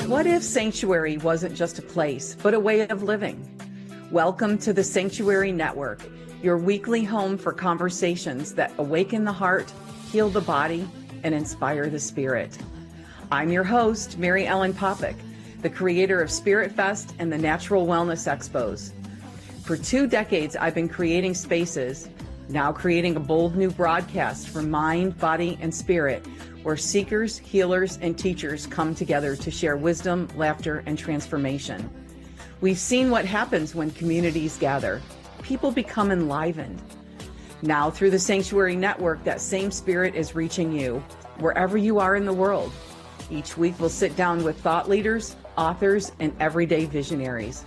What if Sanctuary wasn't just a place, but a way of living? Welcome to the Sanctuary Network, your weekly home for conversations that awaken the heart, heal the body, and inspire the spirit. I'm your host, Mary Ellen Popyk, the creator of Spirit Fest and the Natural Wellness Expos. For 2 decades, I've been creating spaces, now creating a bold new broadcast for mind, body, and spirit, where seekers, healers, and teachers come together to share wisdom, laughter, and transformation. We've seen what happens when communities gather. People become enlivened. Now, through the Sanctuary Network, that same spirit is reaching you, wherever you are in the world. Each week, we'll sit down with thought leaders, authors, and everyday visionaries.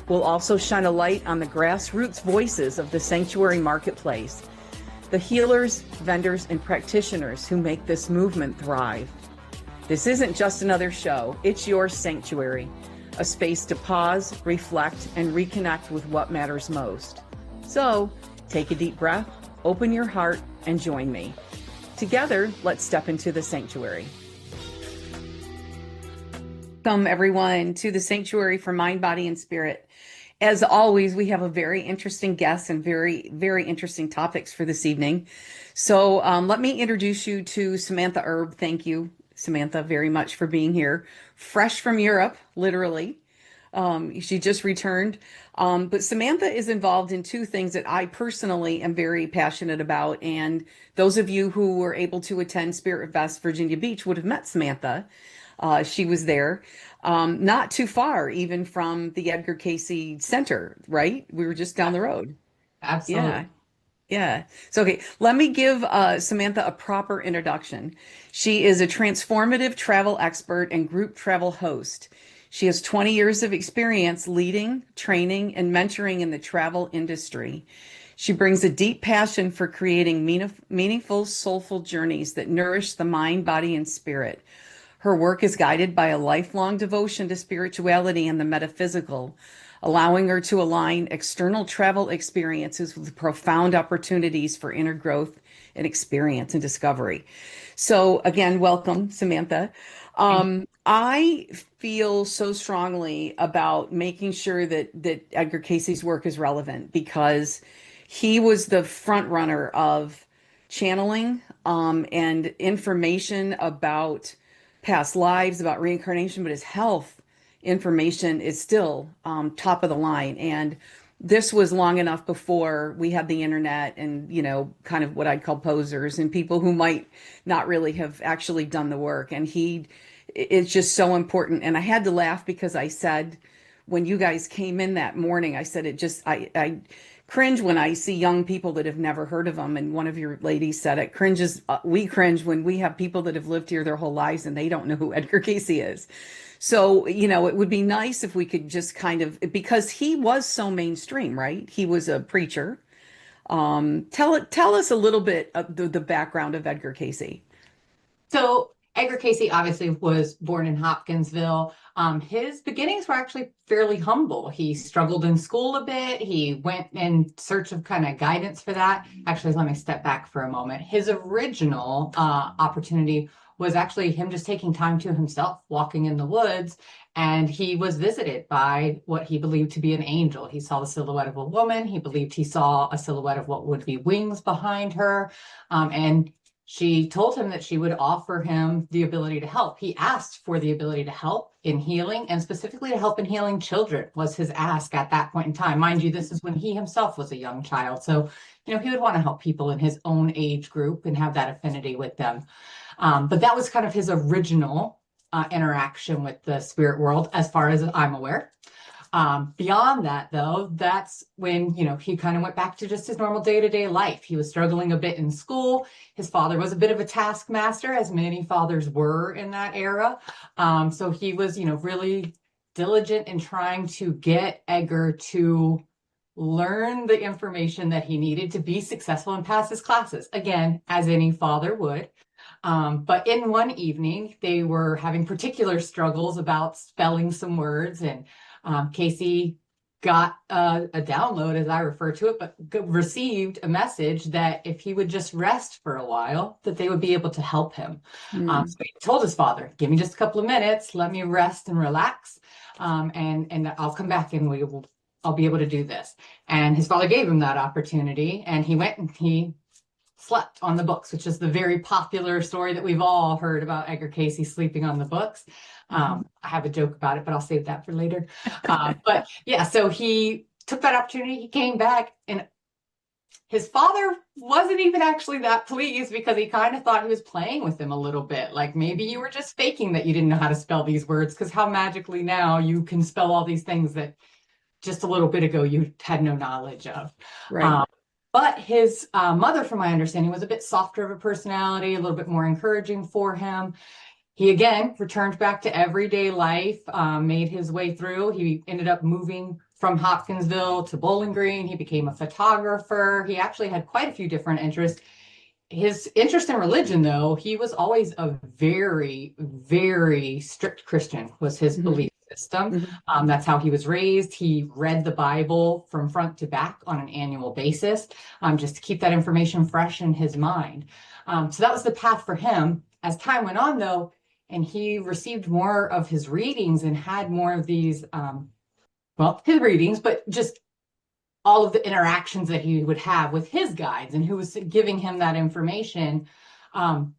We'll also shine a light on the grassroots voices of the Sanctuary Marketplace, the healers, vendors, and practitioners who make this movement thrive. This isn't just another show, it's your sanctuary, a space to pause, reflect, and reconnect with what matters most. So, take a deep breath, open your heart, and join me. Together, let's step into the sanctuary. Welcome, everyone, to the Sanctuary for Mind, Body, and Spirit. As always, we have a very interesting guest and very, very interesting topics for this evening. So let me introduce you to Samantha Erb. Thank you, Samantha, very much for being here. Fresh from Europe, literally. She just returned. But Samantha is involved in 2 things that I personally am very passionate about. And those of you who were able to attend Spirit Fest Virginia Beach would have met Samantha. She was there, not too far even from the Edgar Cayce Center, right? We were just down the road. Absolutely. Yeah. Yeah. So, okay, let me give Samantha a proper introduction. She is a transformative travel expert and group travel host. She has 20 years of experience leading, training, and mentoring in the travel industry. She brings a deep passion for creating meaningful, soulful journeys that nourish the mind, body, and spirit. Her work is guided by a lifelong devotion to spirituality and the metaphysical, allowing her to align external travel experiences with profound opportunities for inner growth and experience and discovery. So again, welcome, Samantha. I feel so strongly about making sure that Edgar Cayce's work is relevant because he was the front runner of channeling and information about past lives, about reincarnation, but his health information is still top of the line. And this was long enough before we had the internet and, kind of what I'd call posers and people who might not really have actually done the work. And it's just so important. And I had to laugh because I said, when you guys came in that morning, I said, I cringe when I see young people that have never heard of them. And one of your ladies said we cringe when we have people that have lived here their whole lives and they don't know who Edgar Cayce is. So, it would be nice if we could just kind of, because he was so mainstream, right? He was a preacher. Tell us a little bit of the background of Edgar Cayce. So Edgar Cayce obviously was born in Hopkinsville. His beginnings were actually fairly humble. He struggled in school a bit. He went in search of kind of guidance for that. Actually, let me step back for a moment. His original opportunity was actually him just taking time to himself, walking in the woods, and he was visited by what he believed to be an angel. He saw the silhouette of a woman. He believed he saw a silhouette of what would be wings behind her, and she told him that she would offer him the ability to help. He asked for the ability to help in healing, and specifically to help in healing children was his ask at that point in time. Mind you, this is when he himself was a young child. So, he would want to help people in his own age group and have that affinity with them. But that was kind of his original interaction with the spirit world, as far as I'm aware. Beyond that, though, that's when, he kind of went back to just his normal day-to-day life. He was struggling a bit in school. His father was a bit of a taskmaster, as many fathers were in that era. So he was, really diligent in trying to get Edgar to learn the information that he needed to be successful and pass his classes. Again, as any father would. But in one evening, they were having particular struggles about spelling some words, and Cayce got a download, as I refer to it, but received a message that if he would just rest for a while, that they would be able to help him. Mm. So he told his father, "Give me just a couple of minutes, let me rest and relax, and I'll come back and I'll be able to do this." And his father gave him that opportunity, and he went and he slept on the books, which is the very popular story that we've all heard about Edgar Cayce sleeping on the books. Mhm. I have a joke about it, but I'll save that for later. But yeah, so he took that opportunity. He came back, and his father wasn't even actually that pleased because he kind of thought he was playing with him a little bit. Like maybe you were just faking that you didn't know how to spell these words, because how magically now you can spell all these things that just a little bit ago you had no knowledge of. Right. Um, but his mother, from my understanding, was a bit softer of a personality, a little bit more encouraging for him. He again returned back to everyday life, made his way through. He ended up moving from Hopkinsville to Bowling Green. He became a photographer. He actually had quite a few different interests. His interest in religion, though, he was always a very, very strict Christian, was his Hmm. belief system. Hmm. That's how he was raised. He read the Bible from front to back on an annual basis, just to keep that information fresh in his mind. So that was the path for him. As time went on, though, and he received more of his readings and had more of these, well, his readings, but just all of the interactions that he would have with his guides and who was giving him that information, um,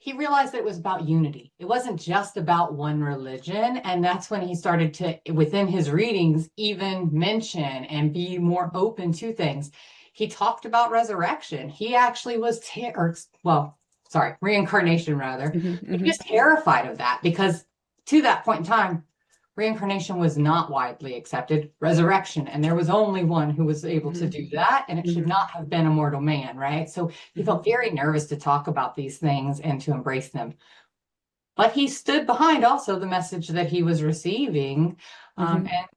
he realized that it was about unity. It wasn't just about one religion. And that's when he started to, within his readings, even mention and be more open to things. He talked about resurrection. He actually was, reincarnation rather. Hmm. He Hmm. was terrified of that because to that point in time, reincarnation was not widely accepted. Resurrection, and there was only one who was able to do that, and it should Hmm. not have been a mortal man, right? So he Hmm. felt very nervous to talk about these things and to embrace them. But he stood behind also the message that he was receiving, Hmm. and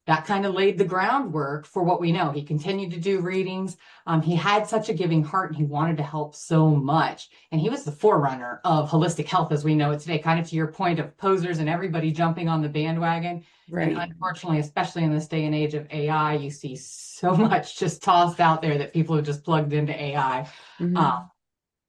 that kind of laid the groundwork for what we know. He continued to do readings. He had such a giving heart and he wanted to help so much. And he was the forerunner of holistic health as we know it today, kind of to your point of posers and everybody jumping on the bandwagon. And Right. unfortunately, especially in this day and age of AI, you see so much just tossed out there that people have just plugged into AI. Hmm. Um,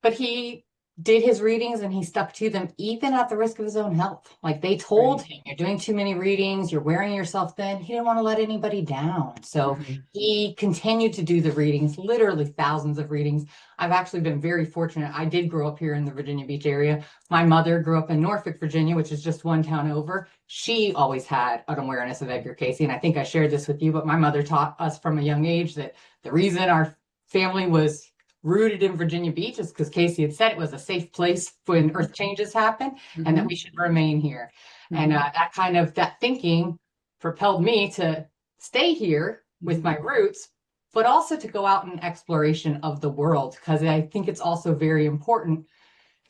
but he did his readings and he stuck to them even at the risk of his own health. Like they told Right. him, you're doing too many readings, you're wearing yourself thin. He didn't want to let anybody down. So Hmm. he continued to do the readings, literally thousands of readings. I've actually been very fortunate. I did grow up here in the Virginia Beach area. My mother grew up in Norfolk, Virginia, which is just one town over. She always had an awareness of Edgar Cayce. And I think I shared this with you, but my mother taught us from a young age that the reason our family was rooted in Virginia Beach is because Cayce had said it was a safe place when Hmm. earth changes happen and that Hmm. we should remain here. And Hmm. that thinking propelled me to stay here with Hmm. my roots, but also to go out in exploration of the world because I think it's also very important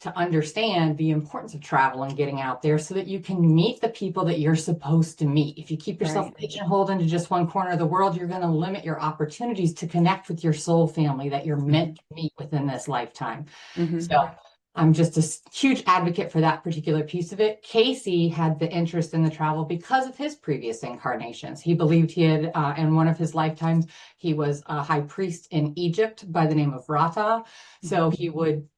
to understand the importance of travel and getting out there so that you can meet the people that you're supposed to meet. If you keep yourself Right. pigeonholed into just one corner of the world, you're going to limit your opportunities to connect with your soul family that you're meant Hmm. to meet within this lifetime. Hmm. So I'm just a huge advocate for that particular piece of it. Cayce had the interest in the travel because of his previous incarnations. He believed he had, in one of his lifetimes, he was a high priest in Egypt by the name of Rata. So he would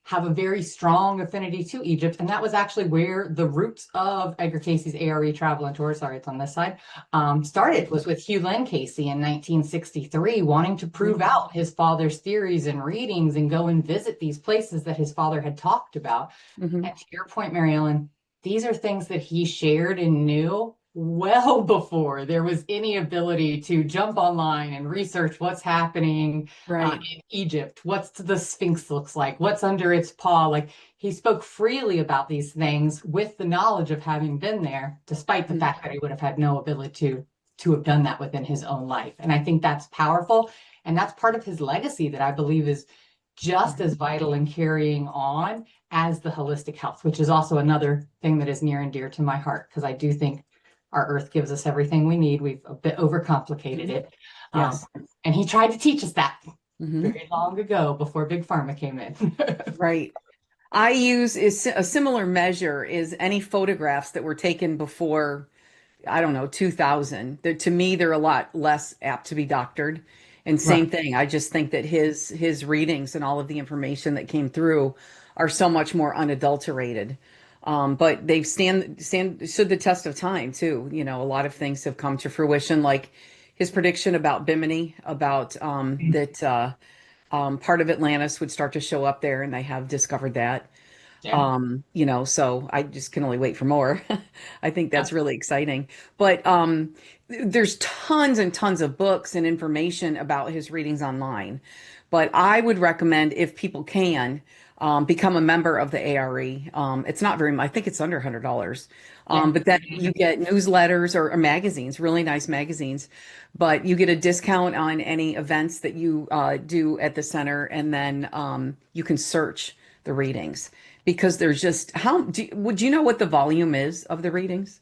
have a very strong affinity to Egypt. And that was actually where the roots of Edgar Cayce's A.R.E. Travel and Tour, sorry, it's on this side, started, was with Hugh Lynn Cayce in 1963, wanting to prove Hmm. out his father's theories and readings and go and visit these places that his father had talked about. Hmm. And to your point, Mary Ellen, these are things that he shared and knew well before there was any ability to jump online and research what's happening Right. in Egypt, what's the Sphinx looks like, what's under its paw. Like he spoke freely about these things with the knowledge of having been there, despite the Mhm. fact that he would have had no ability to have done that within his own life. And I think that's powerful. And that's part of his legacy that I believe is just as vital in carrying on as the holistic health, which is also another thing that is near and dear to my heart, because I do think our earth gives us everything we need. We've a bit overcomplicated Mhm. it. Um, Yes. and he tried to teach us that Hmm. very long ago before Big Pharma came in. Right. I use is a similar measure is any photographs that were taken before I don't know, 2000. To me, they're a lot less apt to be doctored. And Right. same thing, I just think that his readings and all of the information that came through are so much more unadulterated. But they've stood the test of time too. You know, a lot of things have come to fruition, like his prediction about Bimini, about that part of Atlantis would start to show up there, and they have discovered that. Yeah. You know, so I just can only wait for more. I think that's Absolutely. really exciting. But there's tons and tons of books and information about his readings online. But I would recommend, if people can, become a member of the A.R.E. It's not very much. I think it's under $100. Yeah. But then you get newsletters or magazines, really nice magazines. But you get a discount on any events that you do at the center, and then you can search the readings because there's just would you know what the volume is of the readings?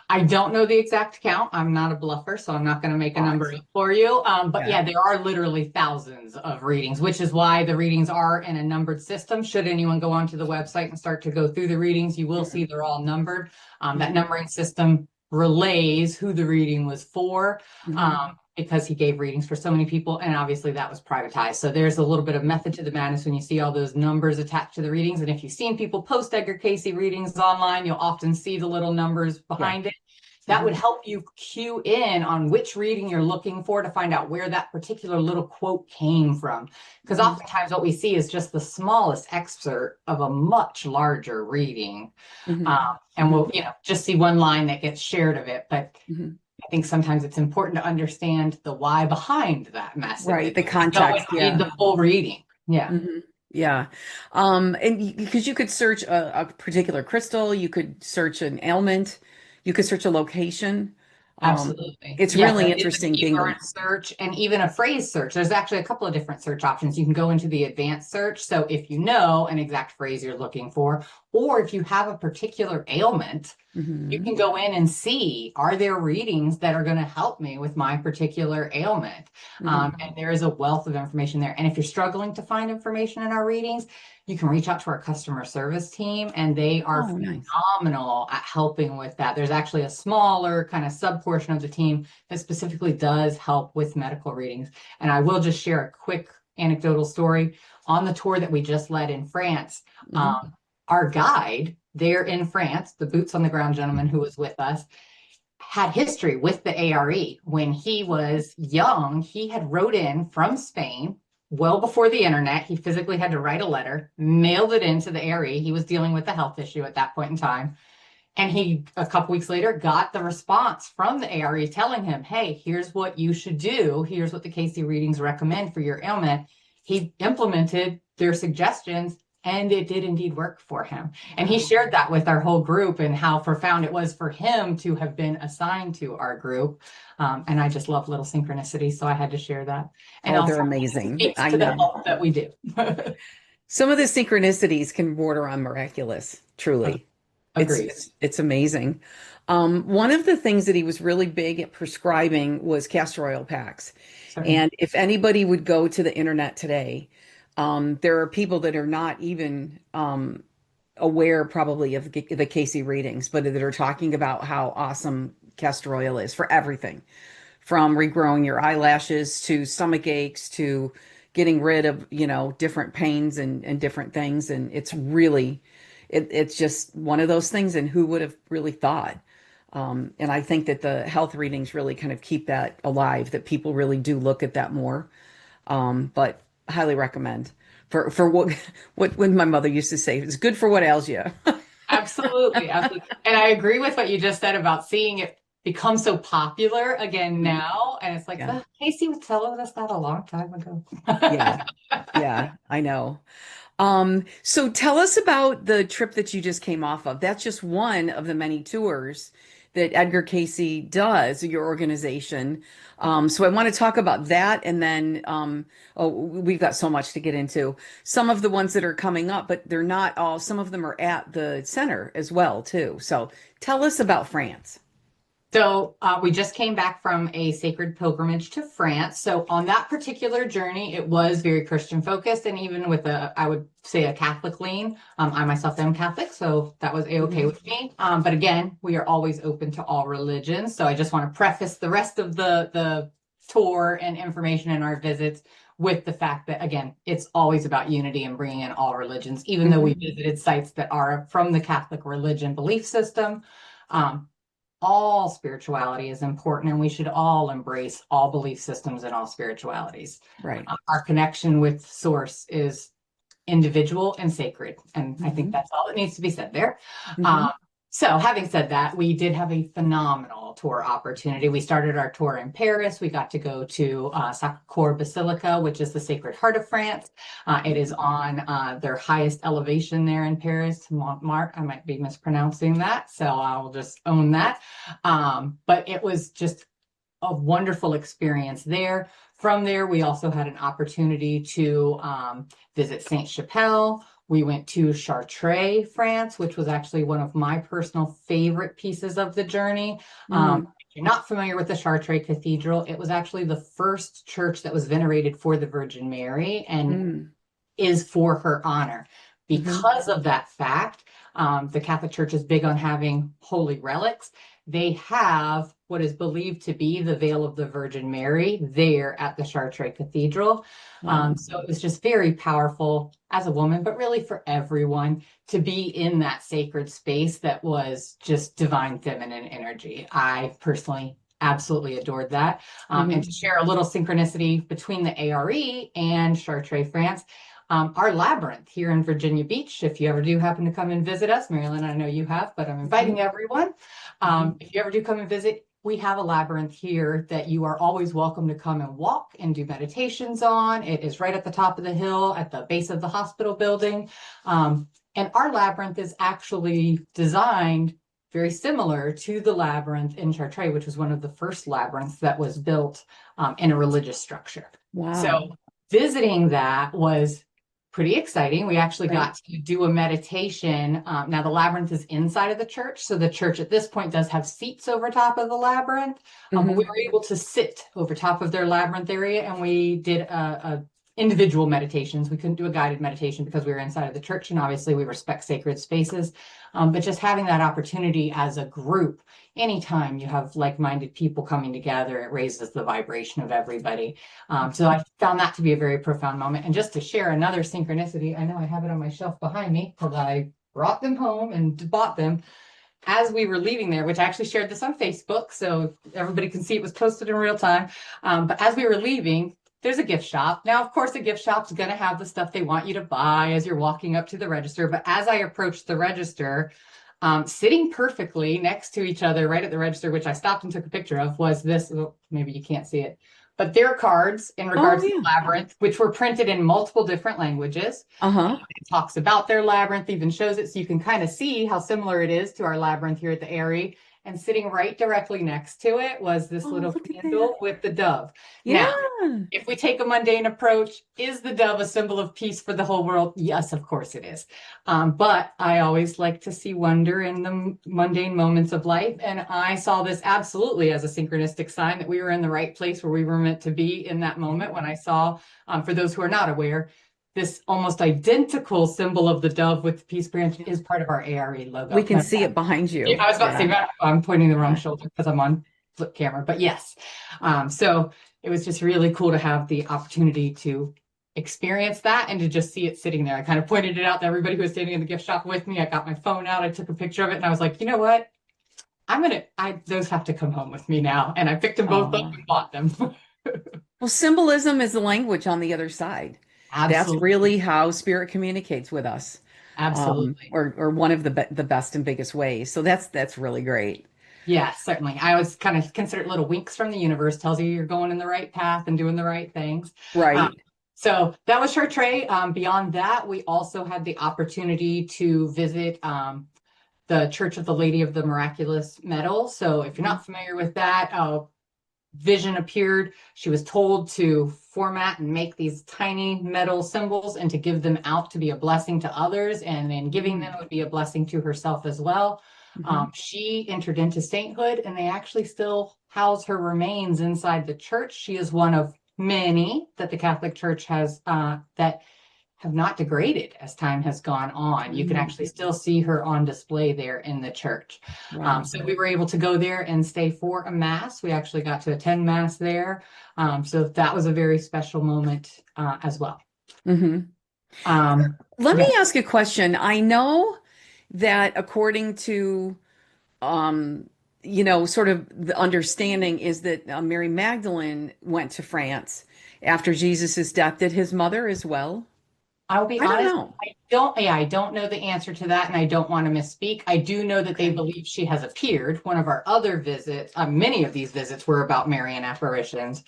I don't know the exact count. I'm not a bluffer, so I'm not going to make a number Lots. up for you. But Yeah. yeah, there are literally thousands of readings, which is why the readings are in a numbered system. Should anyone go onto the website and start to go through the readings, you will see they're all numbered. That Hmm. numbering system relays who the reading was for. Hmm. Because he gave readings for so many people, and obviously that was privatized. So there's a little bit of method to the madness when you see all those numbers attached to the readings. And if you've seen people post Edgar Cayce readings online, you'll often see the little numbers Yeah. behind it. That would Hmm. help you cue in on which reading you're looking for to find out where that particular little quote came from. Because Hmm. oftentimes what we see is just the smallest excerpt of a much larger reading. Hmm. And Hmm. we'll, just see one line that gets shared of it. But Hmm. I think sometimes it's important to understand the why behind that Right. message. The Go and context. read Yeah. the full reading. Yeah. Hmm. Yeah. And because you could search a particular crystal, you could search an ailment, you could search a location. Absolutely. It's Yes, really it is a interesting being keyword search and even a phrase search. There's actually a couple of different search options. You can go into the advanced search. So if you know an exact phrase you're looking for, or if you have a particular ailment, you hmm can go in and see, are there readings that are going to help me with my particular ailment? hmm And there is a wealth of information there. And if you're struggling to find information in our readings, you can reach out to our customer service team, and they are Oh, nice. phenomenal at helping with that. There's actually a smaller kind of sub portion of the team that specifically does help with medical readings. And I will just share a quick anecdotal story. On the tour that we just led in France, Hmm. our guide there in France, the boots on the ground gentleman who was with us, had history with the A.R.E. When he was young, he had wrote in from Spain well before the internet. He physically had to write a letter, mailed it into the A.R.E. He was dealing with a health issue at that point in time. And he, a couple weeks later, got the response from the A.R.E. telling him, hey, here's what you should do. Here's what the Cayce readings recommend for your ailment. He implemented their suggestions, and it did indeed work for him. And he Wow. shared that with our whole group and how profound it was for him to have been assigned to our group. And I just love little synchronicities, so I had to share that. And Oh, also, they're it amazing. speaks I to the know. help that we do. Some of the synchronicities can border on miraculous, truly. Agreed. It's amazing. One of the things that he was really big at prescribing was castor oil packs. Certainly. And if anybody would go to the internet today, there are people that are not even aware probably of the Cayce readings, but that are talking about how awesome castor oil is for everything, from regrowing your eyelashes to stomach aches to getting rid of, different pains and different things. And it's really, it's just one of those things. And who would have really thought? And I think that the health readings really kind of keep that alive, that people really do look at that more. But highly recommend for what my mother used to say, it's good for what ails you. Absolutely, absolutely. And I agree with what you just said about seeing it become so popular again now. And it's like, Yeah. Casey was telling us that a long time ago. Yeah. Yeah, I know. So tell us about the trip that you just came off of. That's just one of the many tours that Edgar Cayce does, your organization. So I want to talk about that, and then oh, we've got so much to get into. Some of the ones that are coming up, but they're not all, some of them are at the center as well, too. So tell us about France. So we just came back from a sacred pilgrimage to France. So on that particular journey, it was very Christian focused, and even with I would say a Catholic lean. I myself am Catholic, so that was a-okay Mhm. with me. But again, we are always open to all religions. So I just want to preface the rest of the tour and information in our visits with the fact that, again, it's always about unity and bringing in all religions, even though we Mhm. visited sites that are from the Catholic religion belief system. Um, all spirituality is important, and we should all embrace all belief systems and all spiritualities. Right. Our connection with source is individual and sacred. And I think Mhm. that's all that needs to be said there. Um, Mhm. so, having said that, we did have a phenomenal tour opportunity. We started our tour in Paris. We got to go to Sacré-Cœur Basilica, which is the Sacred Heart of France. It is on their highest elevation there in Paris, Montmartre. I might be mispronouncing that, so I will just own that. But it was just a wonderful experience there. From there, we also had an opportunity to visit Saint Chapelle. We went to Chartres, France, which was actually one of my personal favorite pieces of the journey. Mm. If you're not familiar with the Chartres Cathedral, it was actually the first church that was venerated for the Virgin Mary and Mm. is for her honor. Mhm. Because of that fact, the Catholic Church is big on having holy relics. They have what is believed to be the veil of the Virgin Mary there at the Chartres Cathedral. Wow. So it was just very powerful as a woman, but really for everyone to be in that sacred space that was just divine feminine energy. I personally absolutely adored that. And to Mhm. share a little synchronicity between the A.R.E. and Chartres, France, our labyrinth here in Virginia Beach. If you ever do happen to come and visit us, Marilyn, I know you have, but I'm inviting Mhm. everyone. Mhm. If you ever do come and visit, we have a labyrinth here that you are always welcome to come and walk and do meditations on. It is right at the top of the hill at the base of the hospital building. And our labyrinth is actually designed very similar to the labyrinth in Chartres, which was one of the first labyrinths that was built in a religious structure. Wow. So visiting that was pretty exciting. We actually Right. got to do a meditation. Now, the labyrinth is inside of the church. So the church at this point does have seats over top of the labyrinth, but we Mhm. were able to sit over top of their labyrinth area, and we did a individual meditations. We couldn't do a guided meditation because we were inside of the church, and obviously we respect sacred spaces. But just having that opportunity as a group, anytime you have like-minded people coming together, it raises the vibration of everybody. So I found that to be a very profound moment. And just to share another synchronicity, I know I have it on my shelf behind me because I brought them home and bought them as we were leaving there, which I actually shared this on Facebook so everybody can see it was posted in real time. But as we were leaving, there's a gift shop. Now, of course, a gift shop's going to have the stuff they want you to buy as you're walking up to the register. But as I approached the register, sitting perfectly next to each other right at the register, which I stopped and took a picture of, was this. Oh, maybe you can't see it, but their cards in Oh regards to the yeah. labyrinth, which were printed in multiple different languages. Uh-huh. It talks about their labyrinth, even shows it so you can kind of see how similar it is to our labyrinth here at the A.R.E. And sitting right directly next to it was this Oh, little look at that. candle with the dove. Now, Yeah. if we take a mundane approach, is the dove a symbol of peace for the whole world? Yes, of course it is. But I always like to see wonder in the mundane moments of life. And I saw this absolutely as a synchronistic sign that we were in the right place where we were meant to be in that moment when I saw, for those who are not aware, this almost identical symbol of the dove with the peace branch Yeah. is part of our A.R.E. We logo. can see it behind Yeah, you. I was about to say Yeah. that I'm pointing the wrong Yeah. shoulder because I'm on flip camera, but yes. So it was just really cool to have the opportunity to experience that and to just see it sitting there. I kind of pointed it out to everybody who was standing in the gift shop with me. I got my phone out, I took a picture of it, and I was like, you know what? Those have to come home with me now. And I picked them both up Oh. and bought them. Well, symbolism is the language on the other side. That's Absolutely. really how spirit communicates with us, Absolutely. or one of the best and biggest ways. So that's really great. Yes, certainly. I always kind of consider it little winks from the universe, tells you you're going in the right path and doing the right things. Um, Right. so that was Chartres. Beyond that, we also had the opportunity to visit the Church of the Lady of the Miraculous Medal. So if you're Mhm. not familiar with that, vision appeared. She was told to format and make these tiny metal symbols and to give them out to be a blessing to others. And in giving them Mm. would be a blessing to herself as well. Hmm. She entered into sainthood, and they actually still house her remains inside the church. She is one of many that the Catholic Church has that have not degraded as time has gone on. You can Hmm. actually still see her on display there in the church. Wow. So we were able to go there and stay for a mass. We actually got to attend mass there. So that was a very special moment as well. Hmm. Um, Let me yes, ask a question. I know that according to, um, sort of the understanding is that Mary Magdalene went to France after Jesus's death. Did his mother as well? I'll be I don't honest. know. I don't know the answer to that, and I don't want to misspeak. I do know that they Okay. believe she has appeared. One of our other visits, many of these visits were about Marian apparitions.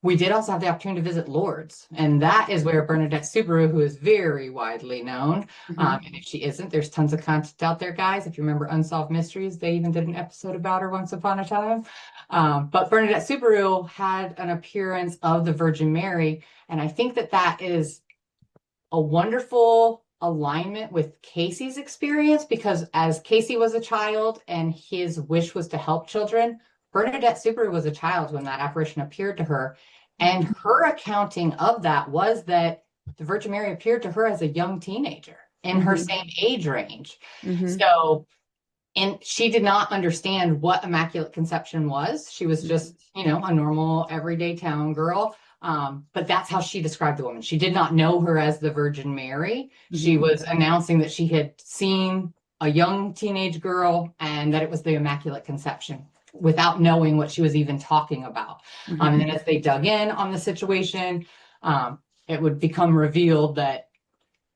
We did also have the opportunity to visit Lourdes, and that is where Bernadette Subaru, who is very widely known, Hmm. and if she isn't, there's tons of content out there, guys. If you remember Unsolved Mysteries, they even did an episode about her once upon a time. But Bernadette Subaru had an appearance of the Virgin Mary, and I think that that is a wonderful alignment with Casey's experience because as Casey was a child and his wish was to help children, Bernadette Subaru was a child when that apparition appeared to her. And her accounting of that was that the Virgin Mary appeared to her as a young teenager in her Hmm. same age range. Hmm. So, and she did not understand what Immaculate Conception was. She was just, a normal everyday town girl. But that's how she described the woman. She did not know her as the Virgin Mary. She Hmm. was announcing that she had seen a young teenage girl and that it was the Immaculate Conception without knowing what she was even talking about. Hmm. And then as they dug in on the situation, it would become revealed that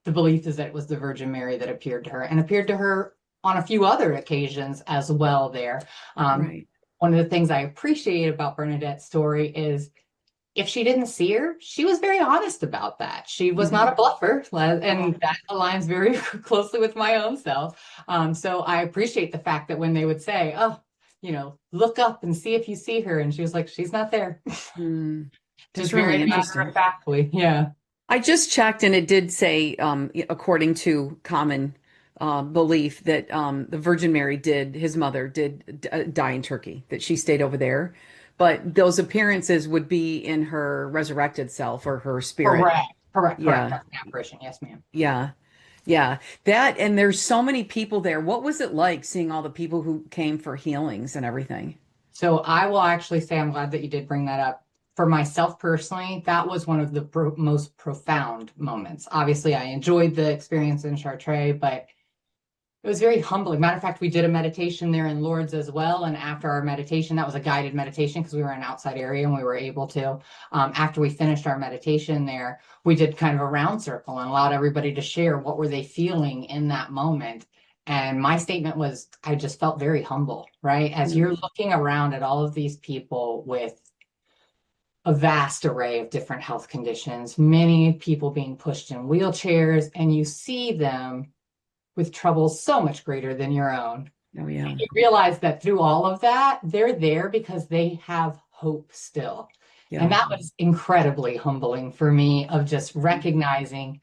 the belief is that it was the Virgin Mary that appeared to her and appeared to her on a few other occasions as well there. Um, Right. One of the things I appreciate about Bernadette's story is if she didn't see her, she was very honest about that. She was not Hmm. a bluffer, and that aligns very closely with my own self. So I appreciate the fact that when they would say, "Oh, look up and see if you see her," and she was like, "She's not there," Mm. That's just really very matter of interesting. factly. Yeah. I just checked and it did say, according to common belief, that the Virgin Mary his mother did die in Turkey, that she stayed over there. But those appearances would be in her resurrected self or her spirit. Correct. Correct. Correct. Yeah, That's an apparition. Yes, ma'am. yeah, yeah. That, and there's so many people there. What was it like seeing all the people who came for healings and everything? So I will actually say I'm glad that you did bring that up. For myself personally, that was one of the most profound moments. Obviously, I enjoyed the experience in Chartres, but it was very humbling. Matter of fact, we did a meditation there in Lourdes as well. And after our meditation, that was a guided meditation because we were in an outside area and we were able to. After we finished our meditation there, we did kind of a round circle and allowed everybody to share what were they feeling in that moment. And my statement was, I just felt very humble, right? As you're Mm. looking around at all of these people with a vast array of different health conditions, many people being pushed in wheelchairs, and you see them with troubles so much greater than your own. Oh, yeah. You realize that through all of that, they're there because they have hope still. And Yeah. that was incredibly humbling for me of just recognizing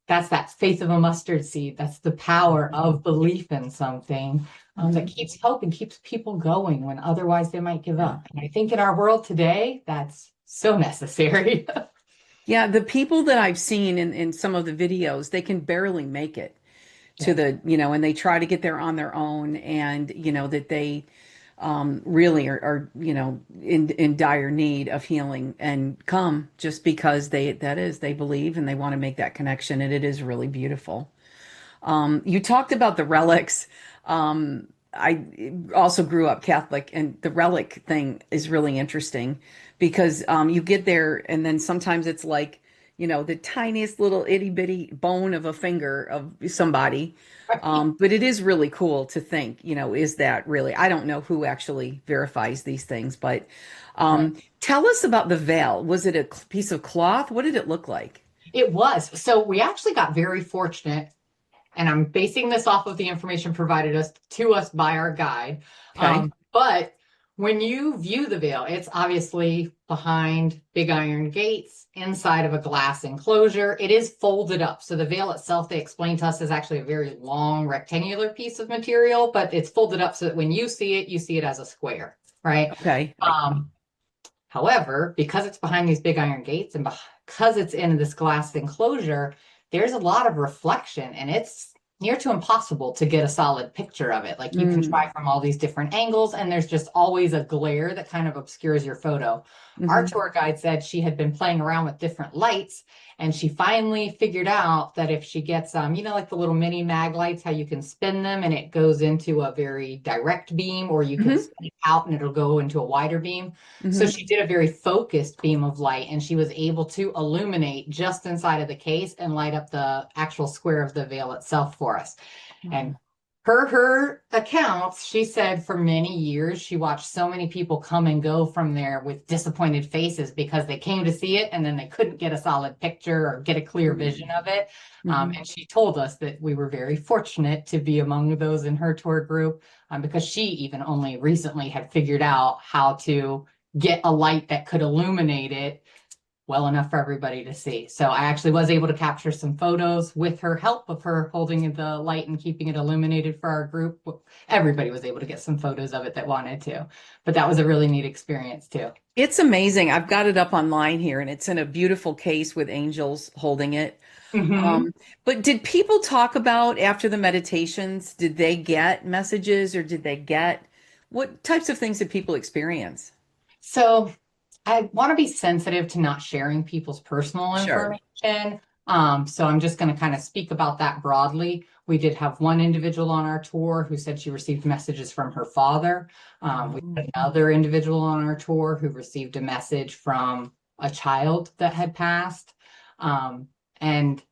that's that faith of a mustard seed. That's the power of belief in something that Mhm. keeps hope and keeps people going when otherwise they might give Yeah. up. And I think in our world today, that's so necessary. Yeah, the people that I've seen in some of the videos, they can barely make it to Yes. and they try to get there on their own, and that they really are in dire need of healing and come just because they believe and they want to make that connection, and it is really beautiful. You talked about the relics. I also grew up Catholic, and the relic thing is really interesting because you get there, and then sometimes it's like, the tiniest little itty bitty bone of a finger of somebody. Right. But it is really cool to think, is that really? I don't know who actually verifies these things, but Right. tell us about the veil. Was it a piece of cloth? What did it look like? It was. So we actually got very fortunate, and I'm basing this off of the information provided us to us by our guide. Okay. But When you view the veil, it's obviously behind big iron gates inside of a glass enclosure. It is folded up. So the veil itself, they explain to us, is actually a very long rectangular piece of material, but it's folded up so that when you see it as a square, right? Okay. Um, However, because it's behind these big iron gates and because it's in this glass enclosure, there's a lot of reflection and it's near to impossible to get a solid picture of it. Like you can Mm, try from all these different angles and there's just always a glare that kind of obscures your photo. Our hmm tour guide said she had been playing around with different lights and she finally figured out that if she gets like the little mini mag lights, how you can spin them and it goes into a very direct beam, or you can hmm spin it out and it'll go into a wider beam. So hmm she did a very focused beam of light and she was able to illuminate just inside of the case and light up the actual square of the veil itself for us. And her accounts, she said for many years she watched so many people come and go from there with disappointed faces because they came to see it and then they couldn't get a solid picture or get a clear vision of it. hmm And she told us that we were very fortunate to be among those in her tour group, because she even only recently had figured out how to get a light that could illuminate it well enough for everybody to see. So I actually was able to capture some photos with her help of her holding the light and keeping it illuminated for our group. Everybody was able to get some photos of it that wanted to, but that was a really neat experience too. It's amazing. I've got it up online here and it's in a beautiful case with angels holding it. Mm-hmm. Um, but did people talk about after the meditations, did they get messages or did they get what types of things did people experience? So I want to be sensitive to not sharing people's personal Sure. information. So I'm just going to kind of speak about that broadly. We did have one individual on our tour who said she received messages from her father. We Oh. had another individual on our tour who received a message from a child that had passed. And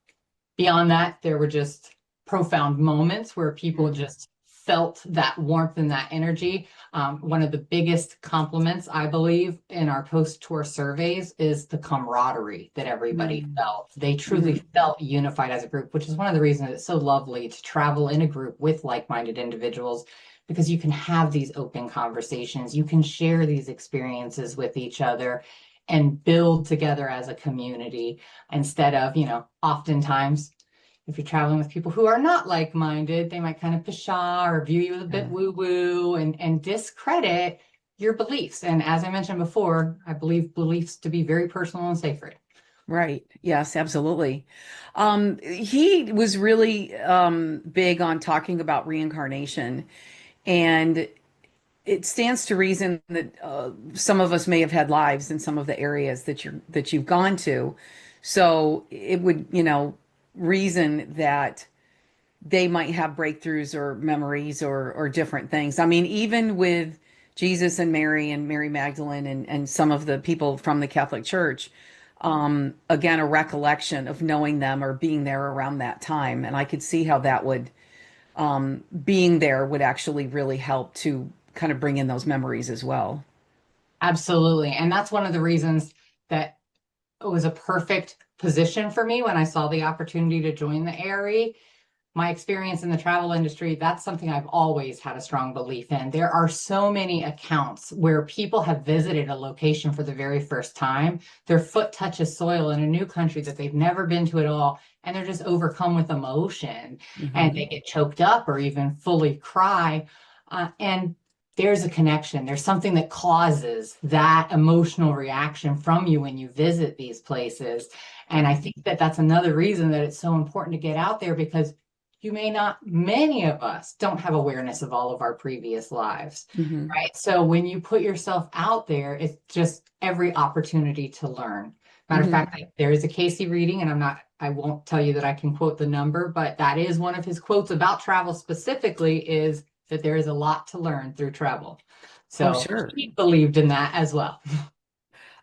beyond that, there were just profound moments where people Mm, just felt that warmth and that energy. One of the biggest compliments, I believe, in our post-tour surveys is the camaraderie that everybody mm, felt. They truly mhm. felt unified as a group, which is one of the reasons it's so lovely to travel in a group with like-minded individuals, because you can have these open conversations, you can share these experiences with each other and build together as a community instead of, oftentimes if you're traveling with people who are not like-minded, they might kind of pshaw or view you as a bit Yeah. woo-woo and discredit your beliefs. And as I mentioned before, I believe beliefs to be very personal and sacred. Right. Yes, absolutely. He was really big on talking about reincarnation, and it stands to reason that some of us may have had lives in some of the areas that you've gone to. So it would, reason that they might have breakthroughs or memories or different things. I mean, even with Jesus and Mary Magdalene and some of the people from the Catholic Church, again, a recollection of knowing them or being there around that time. And I could see how that would, being there would actually really help to kind of bring in those memories as well. Absolutely. And that's one of the reasons that it was a perfect position for me when I saw the opportunity to join the ARE. My experience in the travel industry, that's something I've always had a strong belief in. There are so many accounts where people have visited a location for the very first time. Their foot touches soil in a new country that they've never been to at all, and they're just overcome with emotion and they Hmm get choked up or even fully cry. And there's a connection. There's something that causes that emotional reaction from you when you visit these places. And I think that that's another reason that it's so important to get out there, because you may not, many of us don't have awareness of all of our previous lives, hmm right? So when you put yourself out there, it's just every opportunity to learn. Matter of hmm fact, there is a Casey reading, and I won't tell you that I can quote the number, but that is one of his quotes about travel specifically, is that there is a lot to learn through travel. Oh, So sure. he believed in that as well.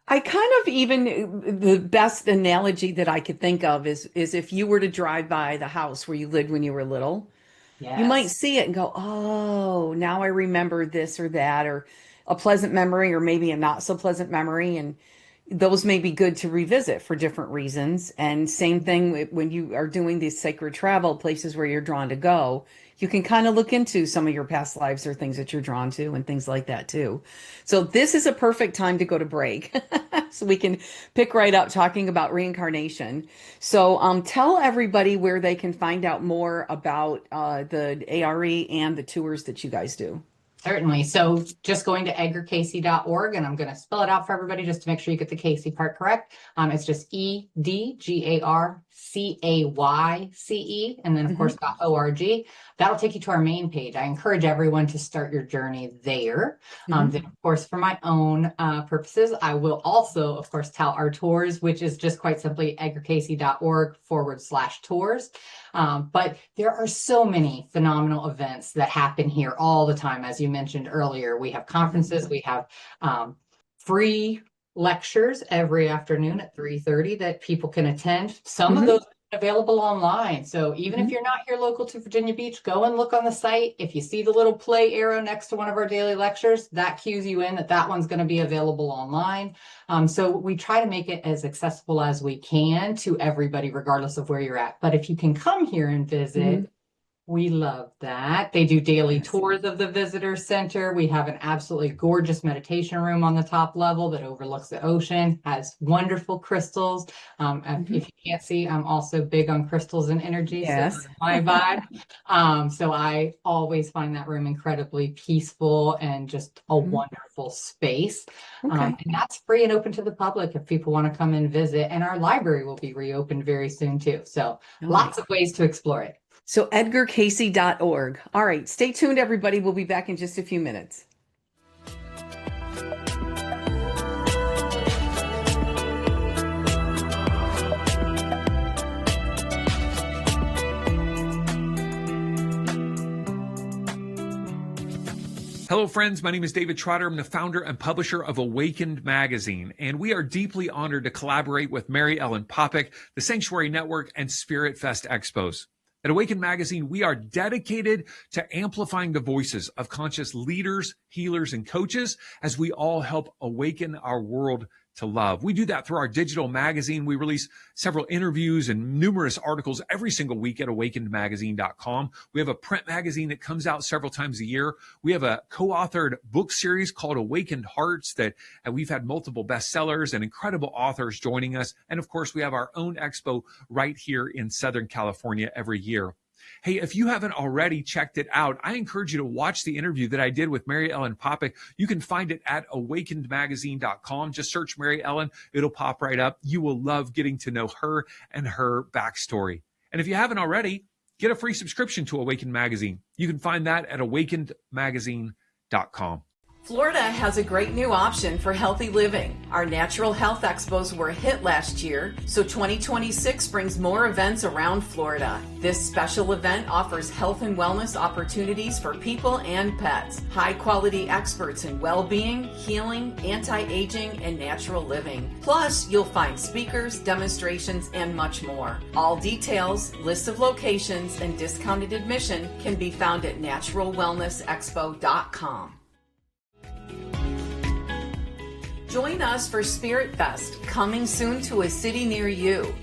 I kind of even the best analogy that I could think of is if you were to drive by the house where you lived when you were little, you might Yes. see it and go, "Oh, now I remember this or that," or a pleasant memory or maybe a not so pleasant memory, and those may be good to revisit for different reasons. And same thing when you are doing these sacred travel places where you're drawn to go, you can kind of look into some of your past lives or things that you're drawn to and things like that too. So this is a perfect time to go to break. So we can pick right up talking about reincarnation. So tell everybody where they can find out more about the A.R.E. and the tours that you guys do. Certainly. So just going to edgarcayce.org, and I'm going to spell it out for everybody just to make sure you get the Casey part correct. It's just EDGARCAYCE, and then of course .org. That'll take you to our main page. I encourage everyone to start your journey there. Then of course, for my own purposes, I will also, of course, tout our tours, which is just quite simply edgarcayce.org/tours. But there are so many phenomenal events that happen here all the time. As you mentioned earlier, we have conferences, we have free lectures every afternoon at 3:30 that people can attend. Some of those are available online. So even if you're not here local to Virginia Beach, go and look on the site. If you see the little play arrow next to one of our daily lectures, that cues you in that that one's going to be available online. So we try to make it as accessible as we can to everybody, regardless of where you're at. But if you can come here and visit, we love that. They do daily tours of the visitor center. We have an absolutely gorgeous meditation room on the top level that overlooks the ocean, has wonderful crystals. And if you can't see, I'm also big on crystals and energy. Yes. So that's my vibe. So I always find that room incredibly peaceful and just a wonderful space. And that's free and open to the public if people want to come and visit. And our library will be reopened very soon too. So lots of ways to explore it. So edgarcayce.org. All right, stay tuned, everybody. We'll be back in just a few minutes. Hello, friends. My name is David Trotter. I'm the founder and publisher of Awakened Magazine, and we are deeply honored to collaborate with Mary Ellen Popyk, the Sanctuary Network, and Spirit Fest Expos. At Awakened Magazine, we are dedicated to amplifying the voices of conscious leaders, healers, and coaches as we all help awaken our world to love. We do that through our digital magazine. We release several interviews and numerous articles every single week at awakenedmagazine.com. We have a print magazine that comes out several times a year. We have a co-authored book series called Awakened Hearts that we've had multiple bestsellers and incredible authors joining us. And of course, we have our own expo right here in Southern California every year. Hey, if you haven't already checked it out, I encourage you to watch the interview that I did with Mary Ellen Popyk. You can find it at awakenedmagazine.com. Just search Mary Ellen. It'll pop right up. You will love getting to know her and her backstory. And if you haven't already, get a free subscription to Awakened Magazine. You can find that at awakenedmagazine.com. Florida has a great new option for healthy living. Our natural health expos were a hit last year, so 2026 brings more events around Florida. This special event offers health and wellness opportunities for people and pets. High-quality experts in well-being, healing, anti-aging, and natural living. Plus, you'll find speakers, demonstrations, and much more. All details, lists of locations, and discounted admission can be found at naturalwellnessexpo.com. Join us for Spirit Fest, coming soon to a city near you.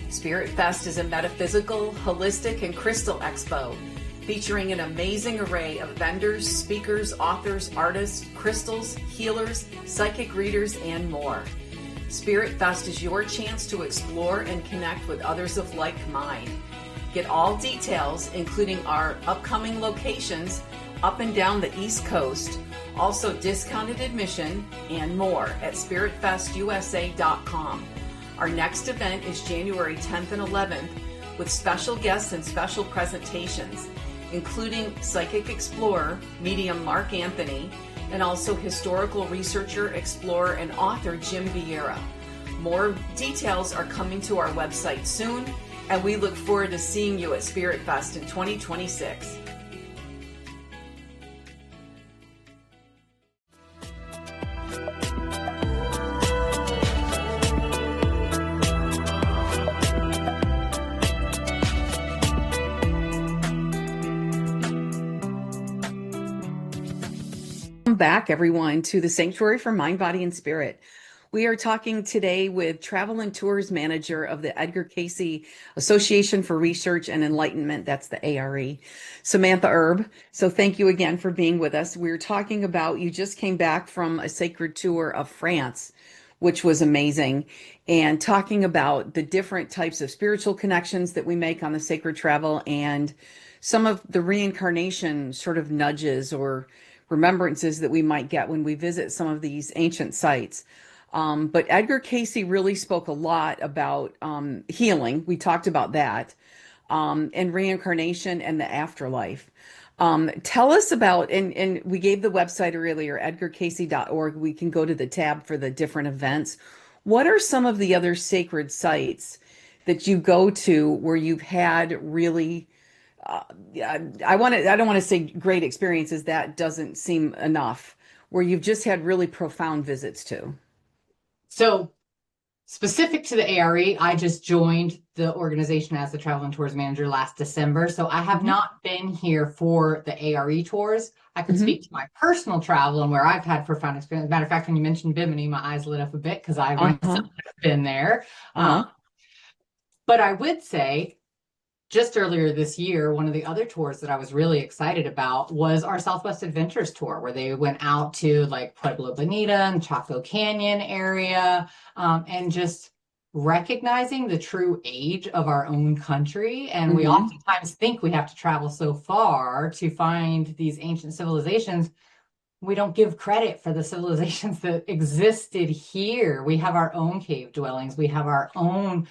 Spirit Fest is a metaphysical, holistic, and crystal expo featuring an amazing array of vendors, speakers, authors, artists, crystals, healers, psychic readers, and more. Spirit Fest is your chance to explore and connect with others of like mind. Get all details, including our upcoming locations up and down the East Coast, also discounted admission, and more at spiritfestusa.com. Our next event is January 10th and 11th with special guests and special presentations, including psychic explorer, medium Mark Anthony, and also historical researcher, explorer, and author Jim Vieira. More details are coming to our website soon, and we look forward to seeing you at Spirit Fest in 2026. Welcome back, everyone, to the Sanctuary for Mind, Body, and Spirit. We are talking today with Travel and Tours Manager of the Edgar Cayce Association for Research and Enlightenment. That's the A.R.E. Samantha Erb. So thank you again for being with us. We're talking about, you just came back from a sacred tour of France, which was amazing, and talking about the different types of spiritual connections that we make on the sacred travel and some of the reincarnation sort of nudges or remembrances that we might get when we visit some of these ancient sites. But Edgar Cayce really spoke a lot about healing. We talked about that, and reincarnation and the afterlife. Tell us about, and we gave the website earlier, edgarcayce.org. We can go to the tab for the different events. What are some of the other sacred sites that you go to where you've had really, I don't want to say great experiences, that doesn't seem enough, where you've just had really profound visits to? So specific to the A.R.E, I just joined the organization as the travel and tours manager last December. So I have Mhm. not been here for the A.R.E tours. I could Mhm. speak to my personal travel and where I've had profound experience. As a matter of fact, when you mentioned Bimini, my eyes lit up a bit because I Uh-huh. myself have been there. Uh-huh. But I would say just earlier this year, one of the other tours that I was really excited about was our Southwest Adventures tour, where they went out to like Pueblo Bonita and Chaco Canyon area, and just recognizing the true age of our own country. And we Mhm. oftentimes think we have to travel so far to find these ancient civilizations. We don't give credit for the civilizations that existed here. We have our own cave dwellings. We have our own,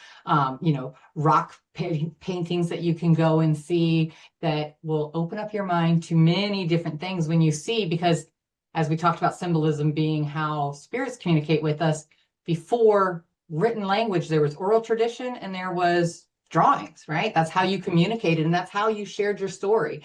rock paintings that you can go and see that will open up your mind to many different things when you see, because as we talked about symbolism being how spirits communicate with us, before written language, there was oral tradition and there was drawings, right? That's how you communicated and that's how you shared your story.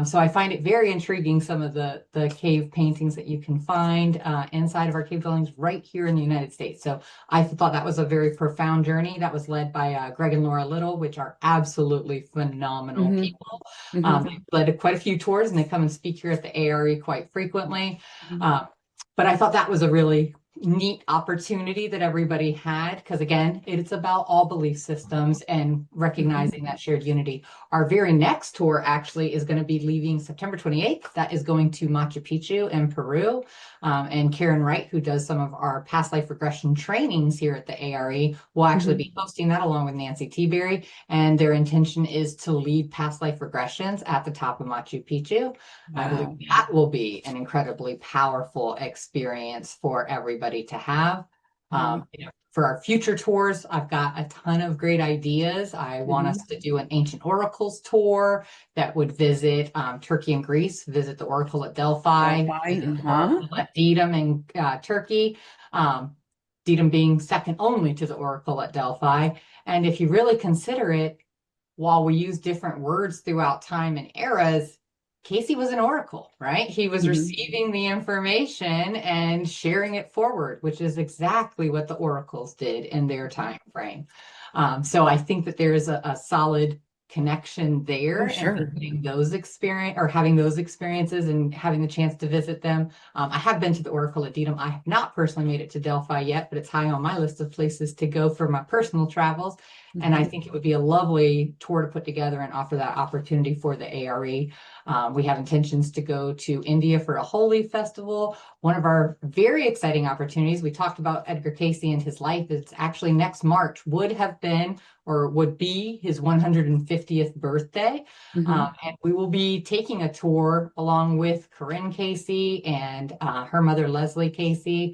So I find it very intriguing, some of the cave paintings that you can find inside of our cave dwellings right here in the United States. So I thought that was a very profound journey that was led by Greg and Laura Little, which are absolutely phenomenal Mhm. people. Mhm. They've led quite a few tours and they come and speak here at the A.R.E quite frequently. Mhm. Um, but I thought that was a really neat opportunity that everybody had, because again, it's about all belief systems and Mhm. recognizing that shared unity. Our very next tour actually is going to be leaving September 28th. That is going to Machu Picchu in Peru. And Karen Wright, who does some of our past life regression trainings here at the A.R.E, will actually Mhm. be hosting that along with Nancy T-Berry. And their intention is to lead past life regressions at the top of Machu Picchu. I believe Wow. that will be an incredibly powerful experience for everybody to have. Wow. For our future tours, I've got a ton of great ideas. I want Mhm. us to do an ancient oracles tour that would visit Turkey and Greece, visit the Oracle at Delphi, Delphi. visit the Uh-huh. Oracle at Dedham in Turkey, um, Dedham being second only to the Oracle at Delphi. And if you really consider it, while we use different words throughout time and eras, Cayce was an oracle, right? He was Mhm. receiving the information and sharing it forward, which is exactly what the oracles did in their time frame. So I think that there is a solid connection Oh, there, and sure. visiting those experience or having those experiences and having the chance to visit them. I have been to the Oracle at Dedham. I have not personally made it to Delphi yet, but it's high on my list of places to go for my personal travels. And I Mhm. think it would be a lovely tour to put together and offer that opportunity for the A.R.E. We have intentions to go to India for a Holi festival. One of our very exciting opportunities, we talked about Edgar Cayce and his life. It's actually next March would have been or would be his 150th birthday. Mhm. And we will be taking a tour along with Corinne Cayce and her mother, Leslie Cayce,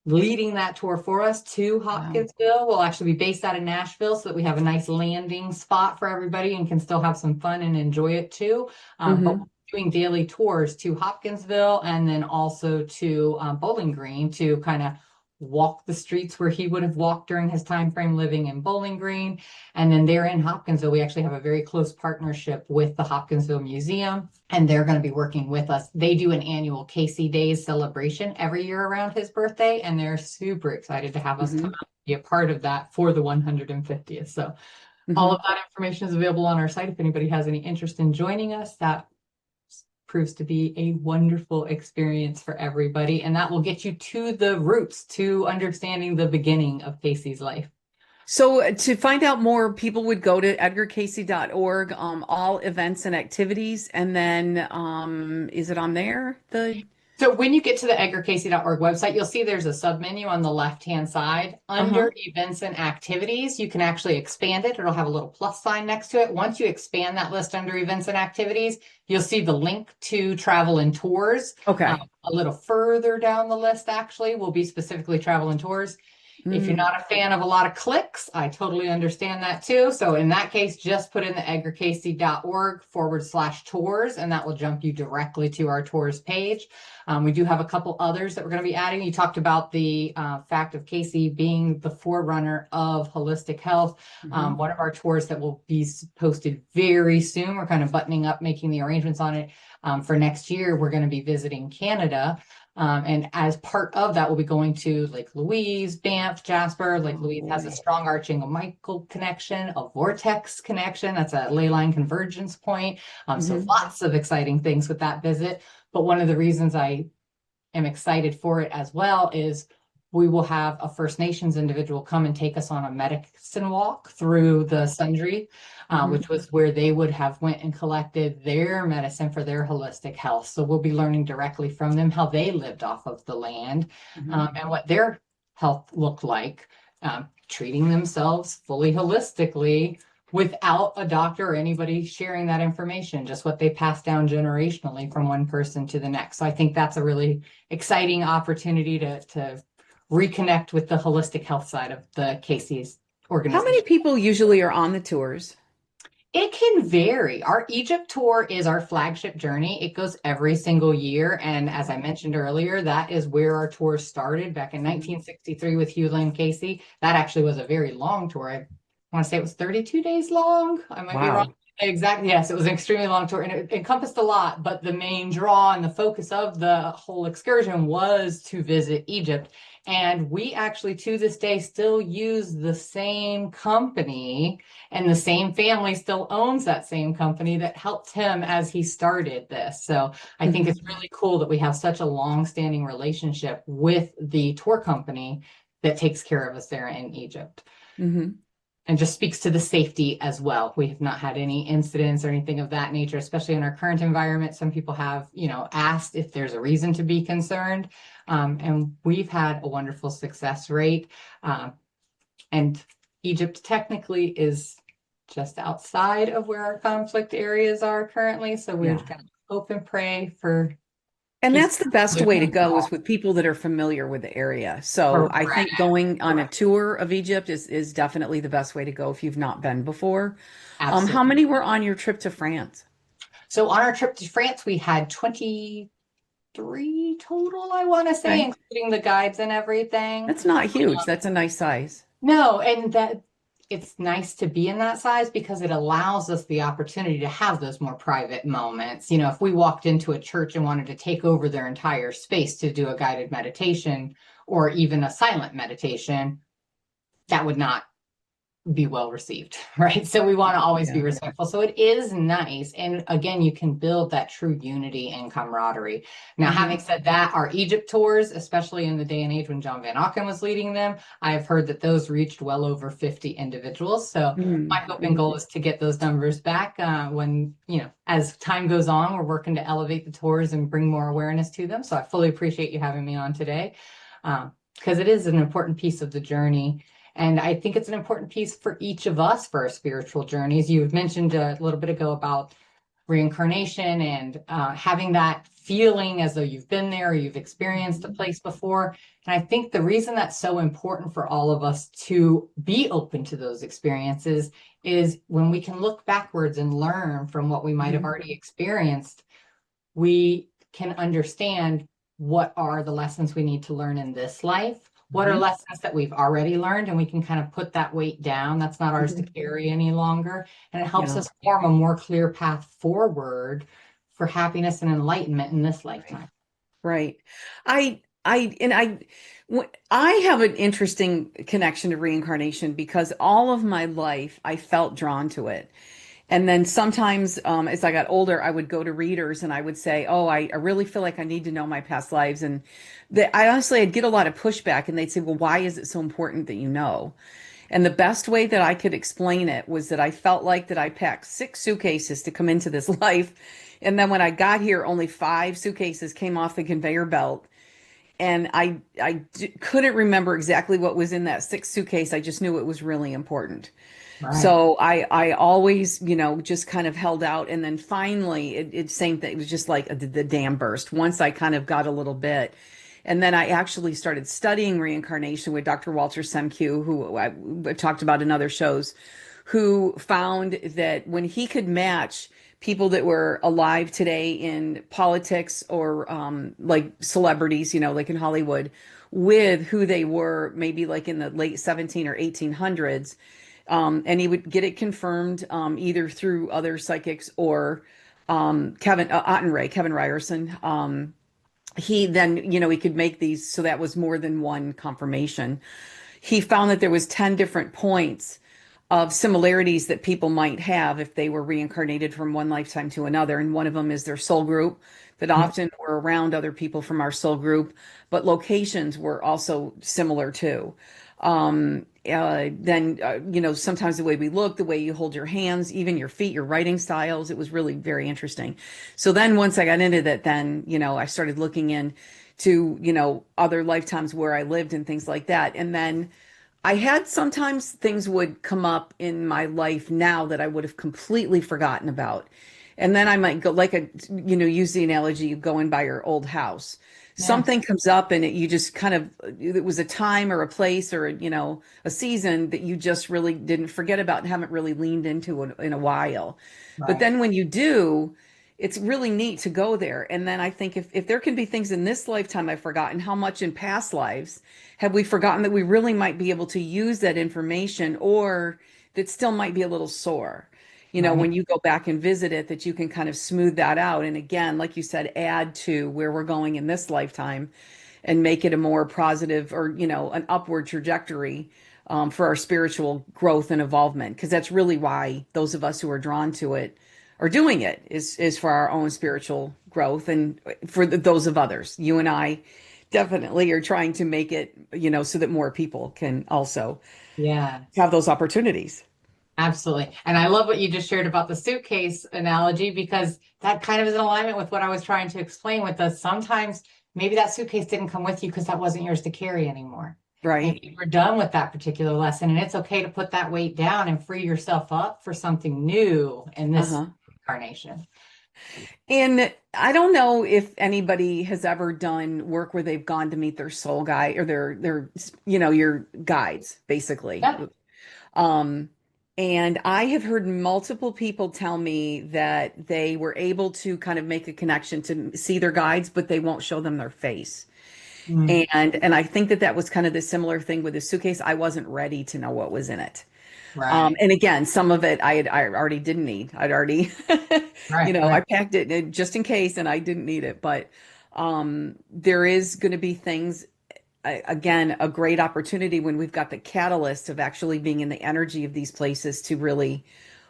leading that tour for us to Wow. Hopkinsville. We'll actually be based out of Nashville so that we have a nice landing spot for everybody and can still have some fun and enjoy it too. But we're Mhm. doing daily tours to Hopkinsville and then also to Bowling Green to kind of walk the streets where he would have walked during his time frame living in Bowling Green. And then there in Hopkinsville, we actually have a very close partnership with the Hopkinsville Museum, and they're going to be working with us. They do an annual Cayce Days celebration every year around his birthday, and they're super excited to have us come Mhm. out and be a part of that for the 150th. So all of Mhm. that information is available on our site if anybody has any interest in joining us. That proves to be a wonderful experience for everybody. And that will get you to the roots, to understanding the beginning of Cayce's life. So to find out more, people would go to edgarcayce.org, all events and activities, and then is it on there? So when you get to the edgarcayce.org website, you'll see there's a submenu on the left-hand side. Uh-huh. Under events and activities, you can actually expand it. It'll have a little plus sign next to it. Once you expand that list under events and activities, you'll see the link to travel and tours. Okay. A little further down the list, actually, will be specifically travel and tours. If you're not a fan of a lot of clicks, I totally understand that too. So in that case, just put in the edgarcayce.org/tours, and that will jump you directly to our tours page. We do have a couple others that we're going to be adding. You talked about the fact of Cayce being the forerunner of holistic health. One of our tours that will be posted very soon, we're kind of buttoning up, making the arrangements on it for next year. We're going to be visiting Canada. And as part of that, we'll be going to Lake Louise, Banff, Jasper. Lake Louise has a strong Archangel-Michael connection, a vortex connection. That's a ley line convergence point. So lots of exciting things with that visit. But one of the reasons I am excited for it as well is we will have a First Nations individual come and take us on a medicine walk through the Sundre, which was where they would have went and collected their medicine for their holistic health. So we'll be learning directly from them how they lived off of the land and what their health looked like, treating themselves fully holistically without a doctor or anybody sharing that information, just what they pass down generationally from one person to the next. So I think that's a really exciting opportunity to reconnect with the holistic health side of the Cayce's organization. How many people usually are on the tours? It can vary. Our Egypt tour is our flagship journey. It goes every single year. And as I mentioned earlier, that is where our tour started back in 1963 with Hugh Lane Cayce. That actually was a very long tour. I want to say it was 32 days long. I might be wrong. Exactly. Yes, it was an extremely long tour and it encompassed a lot, but the main draw and the focus of the whole excursion was to visit Egypt. And we actually, to this day, still use the same company, and the same family still owns that same company that helped him as he started this. So I think it's really cool that we have such a long-standing relationship with the tour company that takes care of us there in Egypt. And just speaks to the safety as well. We have not had any incidents or anything of that nature, especially in our current environment. Some people have, asked if there's a reason to be concerned. And we've had a wonderful success rate. And Egypt technically is just outside of where our conflict areas are currently. So we're going to hope and pray for. And that's the best way to go is with people that are familiar with the area. So I think going on a tour of Egypt is definitely the best way to go if you've not been before. How many were on your trip to France? So on our trip to France, we had 23 total, I want to say, including the guides and everything. That's not huge. That's a nice size. No, and that it's nice to be in that size because it allows us the opportunity to have those more private moments. If we walked into a church and wanted to take over their entire space to do a guided meditation or even a silent meditation, that would not be well received, right? So we want to always be respectful. So it is nice. And again, you can build that true unity and camaraderie. Now, having said that, our Egypt tours, especially in the day and age when John Van Auken was leading them, I've heard that those reached well over 50 individuals. So my hope and goal is to get those numbers back when, as time goes on, we're working to elevate the tours and bring more awareness to them. So I fully appreciate you having me on today because it is an important piece of the journey. And I think it's an important piece for each of us for our spiritual journeys. You mentioned a little bit ago about reincarnation and having that feeling as though you've been there or you've experienced a place before. And I think the reason that's so important for all of us to be open to those experiences is when we can look backwards and learn from what we might have already experienced, we can understand what are the lessons we need to learn in this life. What are lessons that we've already learned, and we can kind of put that weight down. That's not ours to carry any longer. And it helps us form a more clear path forward for happiness and enlightenment in this lifetime. Right. I have an interesting connection to reincarnation because all of my life I felt drawn to it. And then sometimes, as I got older, I would go to readers and I would say, "Oh, I really feel like I need to know my past lives." And I honestly, I'd get a lot of pushback, and they'd say, "Well, why is it so important that you know?" And the best way that I could explain it was that I felt like that I packed 6 suitcases to come into this life, and then when I got here, only 5 suitcases came off the conveyor belt, and couldn't remember exactly what was in that 6 suitcase. I just knew it was really important. Right. So I always, just kind of held out. And then finally, same thing. It was just like the dam burst once I kind of got a little bit. And then I actually started studying reincarnation with Dr. Walter Semke, who I talked about in other shows, who found that when he could match people that were alive today in politics or like celebrities, like in Hollywood, with who they were maybe like in the late 17 or 1800s, and he would get it confirmed either through other psychics or Kevin Ryerson. He then, he could make these, so that was more than one confirmation. He found that there was 10 different points of similarities that people might have if they were reincarnated from one lifetime to another. And one of them is their soul group, that often were around other people from our soul group, but locations were also similar too. Then, sometimes the way we look, the way you hold your hands, even your feet, your writing styles, it was really very interesting. So then once I got into that, then, I started looking into, other lifetimes where I lived and things like that. And then I had sometimes things would come up in my life now that I would have completely forgotten about. And then I might go like use the analogy of going by your old house. Yeah. Something comes up and you just kind of, it was a time or a place or, a season that you just really didn't forget about and haven't really leaned into in a while. But Right. then when you do, it's really neat to go there. And then I think if there can be things in this lifetime I've forgotten, how much in past lives have we forgotten that we really might be able to use that information, or that still might be a little sore? Right. When you go back and visit it, that you can kind of smooth that out. And again, like you said, add to where we're going in this lifetime and make it a more positive or, an upward trajectory for our spiritual growth and involvement. Because that's really why those of us who are drawn to it are doing it, is for our own spiritual growth and for those of others. You and I definitely are trying to make it, so that more people can also Yes. have those opportunities. Absolutely. And I love what you just shared about the suitcase analogy because that kind of is in alignment with what I was trying to explain with us. Sometimes maybe that suitcase didn't come with you because that wasn't yours to carry anymore. And Right. you were done with that particular lesson. And it's okay to put that weight down and free yourself up for something new in this Uh-huh. incarnation. And I don't know if anybody has ever done work where they've gone to meet their soul guide or their your guides, basically. Yeah. Um, and I have heard multiple people tell me that they were able to kind of make a connection to see their guides, but they won't show them their face. Mm, And I think that was kind of the similar thing with the suitcase. I wasn't ready to know what was in it. right. And again, some of it I already didn't need. I'd already, Right. I Right. packed it just in case, and I didn't need it. But there is going to be things, again, a great opportunity when we've got the catalyst of actually being in the energy of these places to really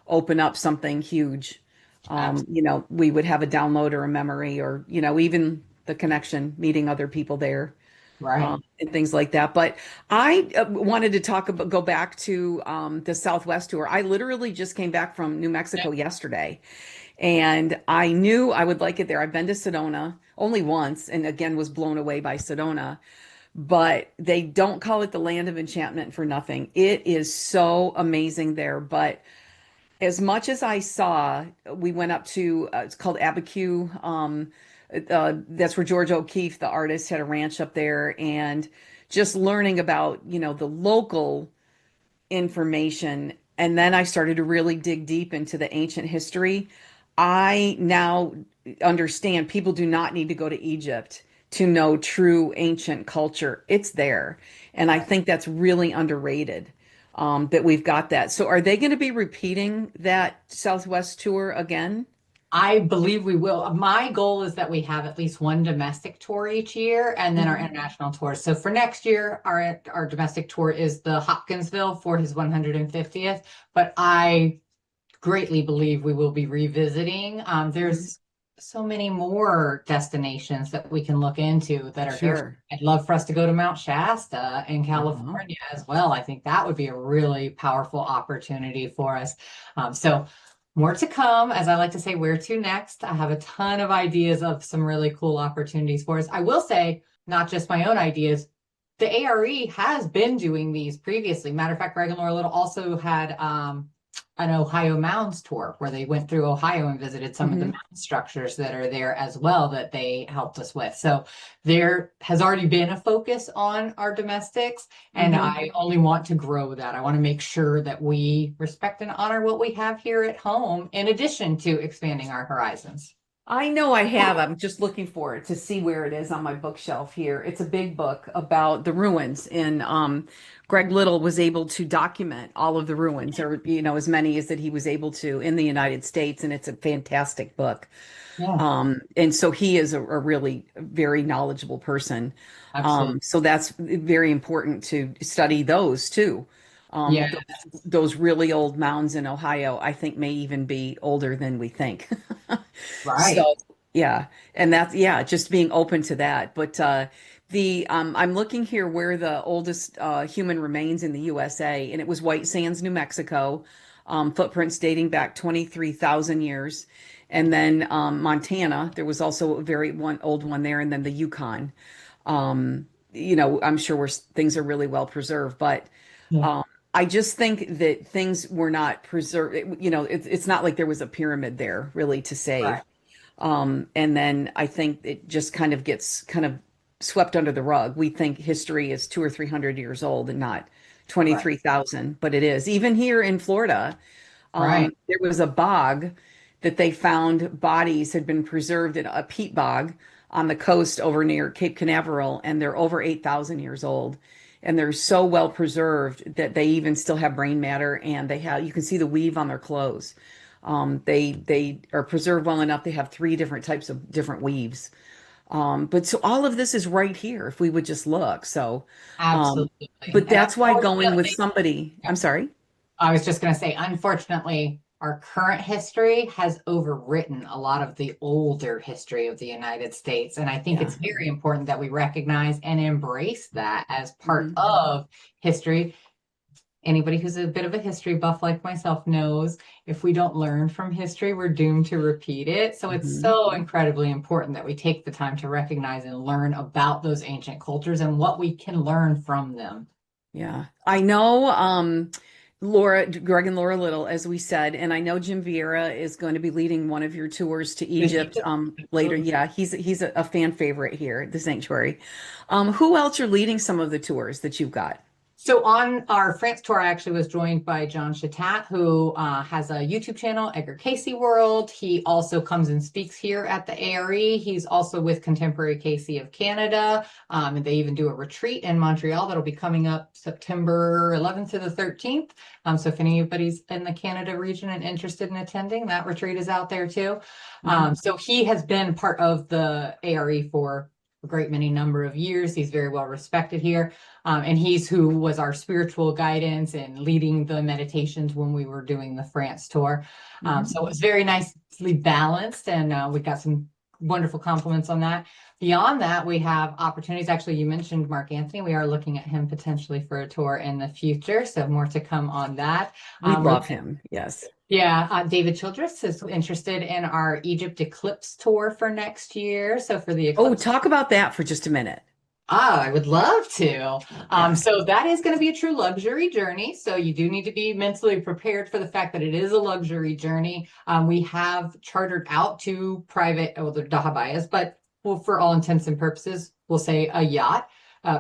open up something huge. Absolutely. We would have a download or a memory, or even the connection, meeting other people there, Right. and things like that. But I wanted to go back to the Southwest tour. I literally just came back from New Mexico yesterday, and I knew I would like it there. I've been to Sedona only once, and again was blown away by Sedona. But they don't call it the land of enchantment for nothing. It is so amazing there. But as much as I saw, we went up to it's called Abiquiu. That's where George O'Keeffe, the artist, had a ranch up there, and just learning about the local information. And then I started to really dig deep into the ancient history. I now understand people do not need to go to Egypt to know true ancient culture. It's there. And I think that's really underrated, that we've got that. So are they going to be repeating that Southwest tour again? I believe we will. My goal is that we have at least one domestic tour each year and then our Mhm. international tours. So for next year, our domestic tour is the Hopkinsville for his 150th. But I greatly believe we will be revisiting. Mhm. There's so many more destinations that we can look into that are here. Sure. I'd love for us to go to Mount Shasta in Uh-huh. California as well. I think that would be a really powerful opportunity for us. So more to come. As I like to say, where to next? I have a ton of ideas of some really cool opportunities for us. I will say, not just my own ideas. The A.R.E. has been doing these previously. Matter of fact, Greg and Laura Little also had an Ohio Mounds tour where they went through Ohio and visited some of the Hmm. mountain structures that are there as well that they helped us with. So there has already been a focus on our domestics, and Hmm. I only want to grow that. I want to make sure that we respect and honor what we have here at home, in addition to expanding our horizons. I know I have. I'm just looking for it to see where it is on my bookshelf here. It's a big book about the ruins, and Greg Little was able to document all of the ruins, or as many as that he was able to in the United States, and it's a fantastic book. Yeah, And so he is a really very knowledgeable person. absolutely. So that's very important to study those too. Yeah, Those really old mounds in Ohio, I think may even be older than we think. right. So yeah, and that's yeah, just being open to that. But the I'm looking here where the oldest human remains in the USA, and it was White Sands, New Mexico, footprints dating back 23,000 years. And then Montana, there was also a very one old one there, and then the Yukon. I'm sure where things are really well preserved, but Yeah, um, I just think that things were not preserved. It's not like there was a pyramid there really to right, save. And then I think it just kind of gets kind of swept under the rug. We think history is 200 or 300 years old and not right, 23,000, but it is. Even here in Florida, right. there was a bog that they found bodies had been preserved in a peat bog on the coast over near Cape Canaveral, and they're over 8,000 years old. And they're so well preserved that they even still have brain matter, and you can see the weave on their clothes. They are preserved well enough. They have three different types of different weaves. But so all of this is right here if we would just look. So, um, Absolutely. but And that's why going with unfortunately, somebody, I'm sorry. I was just going to say, unfortunately, our current history has overwritten a lot of the older history of the United States. And I think Yeah. it's very important that we recognize and embrace that as part Hmm. of history. Anybody who's a bit of a history buff like myself knows if we don't learn from history, we're doomed to repeat it. So it's Hmm. so incredibly important that we take the time to recognize and learn about those ancient cultures and what we can learn from them. Yeah. I know Greg and Laura Little, as we said, and I know Jim Vieira is going to be leading one of your tours to Egypt later. Absolutely. Yeah, he's a fan favorite here at the sanctuary. Who else are leading some of the tours that you've got? So on our France tour, I actually was joined by John Chatat, who has a YouTube channel, Edgar Cayce World. He also comes and speaks here at the A.R.E. He's also with Contemporary Cayce of Canada. And they even do a retreat in Montreal that'll be coming up September 11th to the 13th. So if anybody's in the Canada region and interested in attending, that retreat is out there too. Mhm. So he has been part of the A.R.E. for a great many number of years. He's very well respected here. And he's who was our spiritual guidance and leading the meditations when we were doing the France tour. Mhm. So it was very nicely balanced, and we got some wonderful compliments on that. Beyond that, we have opportunities. Actually, you mentioned Mark Anthony. We are looking at him potentially for a tour in the future. So more to come on that. We We're love him. Yes. yeah, David Childress is interested in our Egypt eclipse tour for next year. So for the Oh, eclipse. talk about that for just a minute. I would love to. Yeah. So that is going to be a true luxury journey. So you do need to be mentally prepared for the fact that it is a luxury journey. We have chartered out two private, well, they're dahabayas, but well, for all intents and purposes, we'll say a yacht.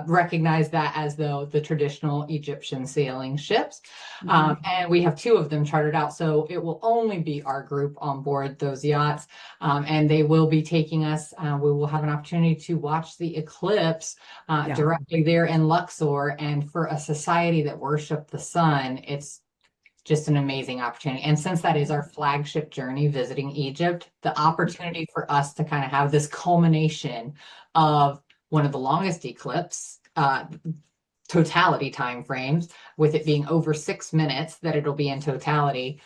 Recognize that as though the traditional Egyptian sailing ships. Mhm. And we have two of them chartered out. So it will only be our group on board those yachts. And they will be taking us, we will have an opportunity to watch the eclipse Yeah. directly there in Luxor. And for a society that worship the sun, it's just an amazing opportunity. And since that is our flagship journey visiting Egypt, the opportunity for us to kind of have this culmination of one of the longest eclipse totality time frames, with it being over 6 minutes that it'll be in totality.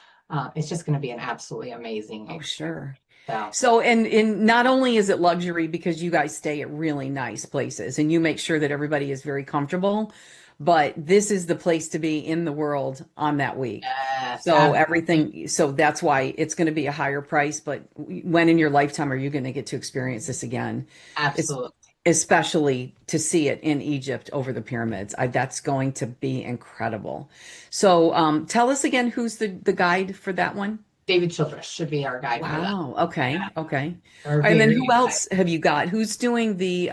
It's just going to be an absolutely amazing Oh, experience. sure. So, So, and not only is it luxury because you guys stay at really nice places and you make sure that everybody is very comfortable, but this is the place to be in the world on that week. yes, So everything, so that's why it's going to be a higher price, but when in your lifetime are you going to get to experience this again? It's absolutely. especially to see it in Egypt over the pyramids. That's going to be incredible. So, tell us again who's the guide for that one? David Childress should be our guide for that. Wow. Okay. Okay. We're And then very who excited. else have you got? Who's doing the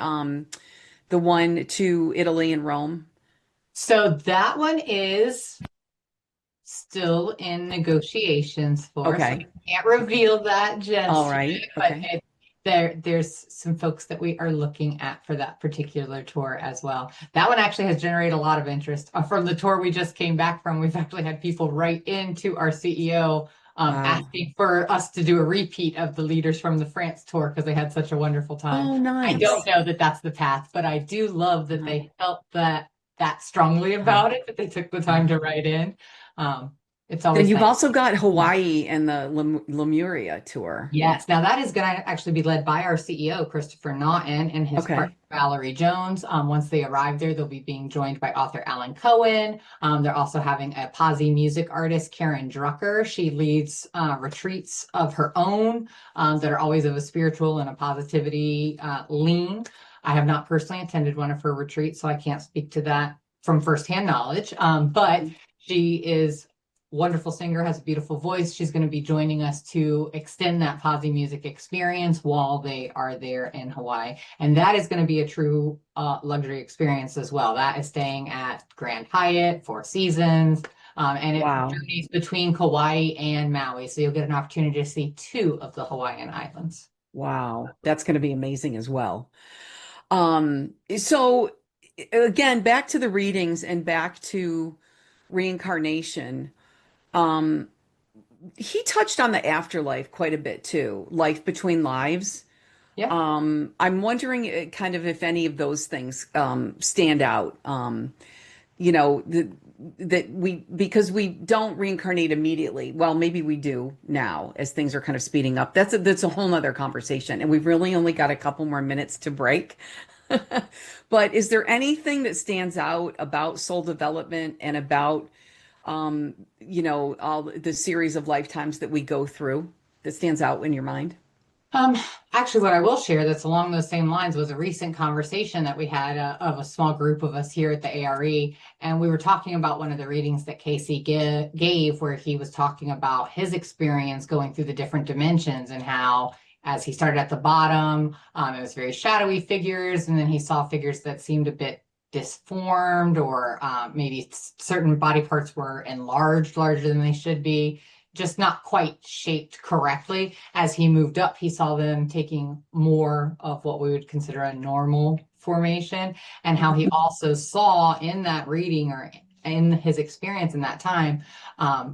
one to Italy and Rome? So that one is still in negotiations for, so Okay. I can't reveal that All just yet, right. but Okay. there's some folks that we are looking at for that particular tour as well. That one actually has generated a lot of interest. From the tour we just came back from, we've actually had people write into our CEO Wow. asking for us to do a repeat of the leaders from the France tour because they had such a wonderful time. Oh, I don't nice. know that that's the path, but I do love that Uh-huh. they felt that strongly Uh-huh. about it, that they took the time Uh-huh. to write in. It's Then always you've nice. also got Hawaii and the Lemuria tour. Yes, now that is going to actually be led by our CEO, Christopher Naughton, and his partner, Okay. Valerie Jones. Once they arrive there, they'll be being joined by author Alan Cohen. They're also having a Posse music artist, Karen Drucker. She leads retreats of her own that are always of a spiritual and a positivity lean. I have not personally attended one of her retreats, so I can't speak to that from firsthand knowledge. But she is wonderful singer, has a beautiful voice. She's going to be joining us to extend that Posse music experience while they are there in Hawaii. And that is going to be a true luxury experience as well. That is staying at Grand Hyatt, Four Seasons, and it Wow. journeys between Kauai and Maui. So you'll get an opportunity to see two of the Hawaiian islands. Wow. That's going to be amazing as well. So again, back to the readings and back to reincarnation. Um, he touched on the afterlife quite a bit too, life between lives. Yeah. I'm wondering kind of if any of those things stand out. You know, that we because we don't reincarnate immediately. Well, maybe we do now as things are kind of speeding up. That's a whole nother conversation, and we've really only got a couple more minutes to break. But is there anything that stands out about soul development and about all the series of lifetimes that we go through that stands out in your mind? Um, Actually, what I will share that's along those same lines was a recent conversation that we had of a small group of us here at the A.R.E. And we were talking about one of the readings that Casey gave, where he was talking about his experience going through the different dimensions and how, as he started at the bottom, it was very shadowy figures, and then he saw figures that seemed a bit disformed, or maybe certain body parts were enlarged, larger than they should be, just not quite shaped correctly. As he moved up, he saw them taking more of what we would consider a normal formation, and how he also saw in that reading, or in his experience in that time,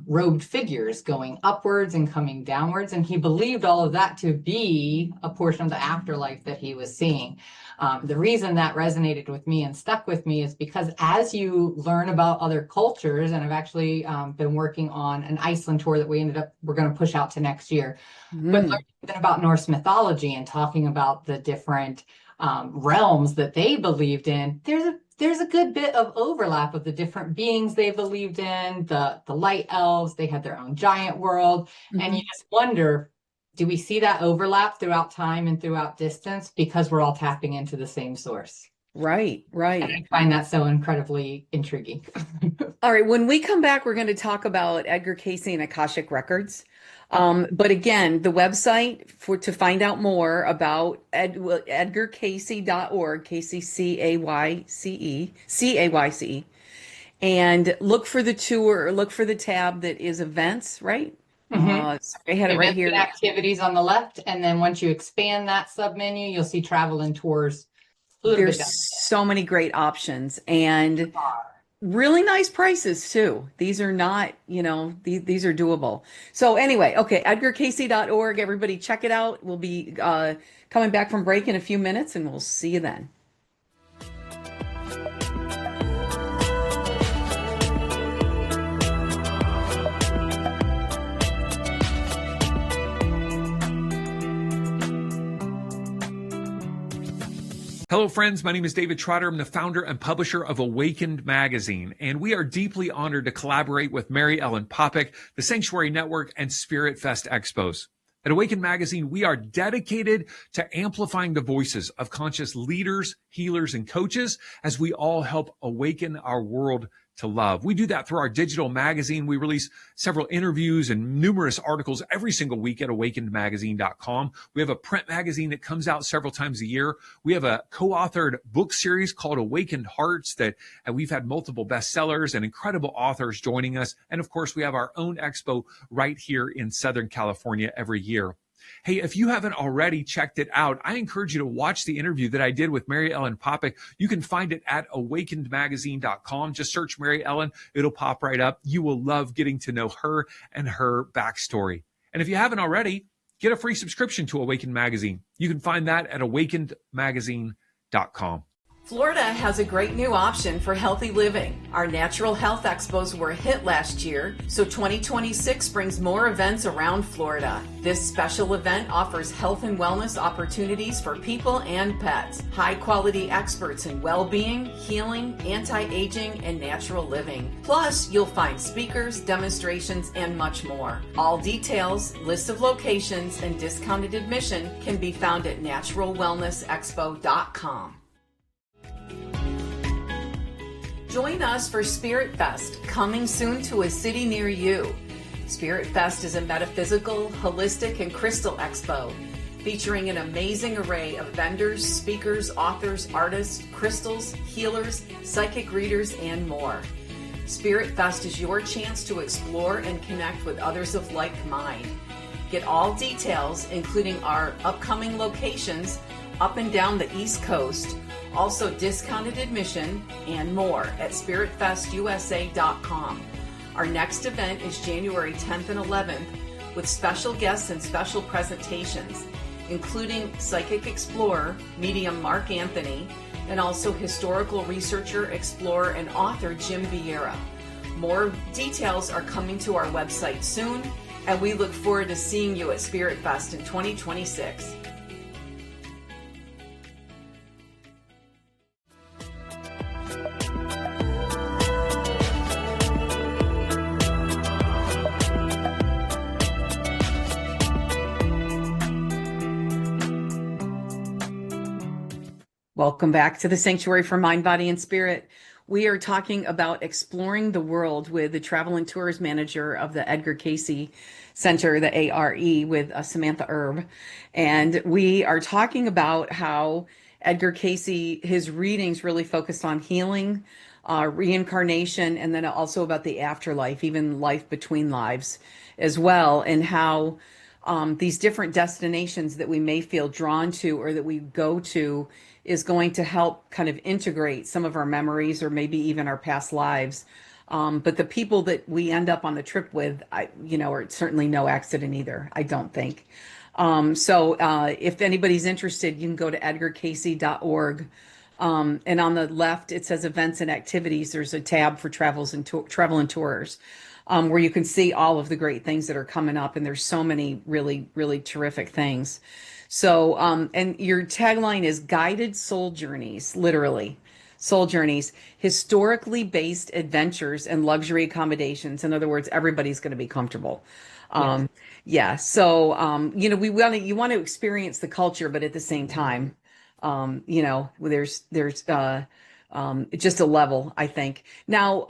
robed figures going upwards and coming downwards. And he believed all of that to be a portion of the afterlife that he was seeing. The reason that resonated with me and stuck with me is because as you learn about other cultures, and I've actually been working on an Iceland tour that we're going to push out to next year, but Mm, learning about Norse mythology and talking about the different realms that they believed in, there's a good bit of overlap of the different beings they believed in. The light elves, they had their own giant world, and you mhm. just wonder, do we see that overlap throughout time and throughout distance because we're all tapping into the same source? Right, And right. I find that so incredibly intriguing. All right, when we come back, we're going to talk about Edgar Cayce and Akashic Records. Okay. But again, the website to find out more about edgarcayce.org, Cayce, and look for the tour, or look for the tab that is events, right? Mhm. I had it right Events and here. activities on the left, and then once you expand that submenu, you'll see travel and tours a little bit There's down so many great options and really nice prices too. These are not, these are doable. So anyway, okay, edgarcayce.org. Everybody check it out. We'll be coming back from break in a few minutes and we'll see you then. Hello, friends. My name is David Trotter. I'm the founder and publisher of Awakened Magazine, and we are deeply honored to collaborate with Mary Ellen Popyk, the Sanctuary Network, and Spirit Fest Expos. At Awakened Magazine, we are dedicated to amplifying the voices of conscious leaders, healers, and coaches as we all help awaken our world to love. We do that through our digital magazine. We release several interviews and numerous articles every single week at awakenedmagazine.com. We have a print magazine that comes out several times a year. We have a co-authored book series called Awakened Hearts that we've had multiple bestsellers and incredible authors joining us. And of course, we have our own expo right here in Southern California every year. Hey, if you haven't already checked it out, I encourage you to watch the interview that I did with Mary Ellen Popyk. You can find it at awakenedmagazine.com. Just search Mary Ellen. It'll pop right up. You will love getting to know her and her backstory. And if you haven't already, get a free subscription to Awakened Magazine. You can find that at awakenedmagazine.com. Florida has a great new option for healthy living. Our natural health expos were a hit last year, so 2026 brings more events around Florida. This special event offers health and wellness opportunities for people and pets. High-quality experts in well-being, healing, anti-aging, and natural living. Plus, you'll find speakers, demonstrations, and much more. All details, list of locations, and discounted admission can be found at naturalwellnessexpo.com. Join us for Spirit Fest, coming soon to a city near you. Spirit Fest is a metaphysical, holistic, and crystal expo featuring an amazing array of vendors, speakers, authors, artists, crystals, healers, psychic readers, and more. Spirit Fest is your chance to explore and connect with others of like mind. Get all details, including our upcoming locations up and down the East Coast, also discounted admission, and more at spiritfestusa.com. Our next event is January 10th and 11th with special guests and special presentations, including psychic explorer, medium Mark Anthony, and also historical researcher, explorer, and author Jim Vieira. More details are coming to our website soon, and we look forward to seeing you at Spirit Fest in 2026. Welcome back to the Sanctuary for Mind, Body, and Spirit. We are talking about exploring the world with the travel and tours manager of the Edgar Cayce Center, the A.R.E, with Samantha Erb. And we are talking about how Edgar Cayce, his readings really focused on healing, reincarnation, and then also about the afterlife, even life between lives as well, and how these different destinations that we may feel drawn to or that we go to is going to help kind of integrate some of our memories or maybe even our past lives. But the people that we end up on the trip with, are certainly no accident either, I don't think. So if anybody's interested, you can go to edgarcayce.org. And on the left, it says events and activities. There's a tab for travel and tours. Where you can see all of the great things that are coming up. And there's so many really, really terrific things. So, and your tagline is guided soul journeys, literally soul journeys, historically based adventures and luxury accommodations. In other words, everybody's going to be comfortable. Yes. Yeah. So, you want to experience the culture, but at the same time, there's just a level, I think. Now,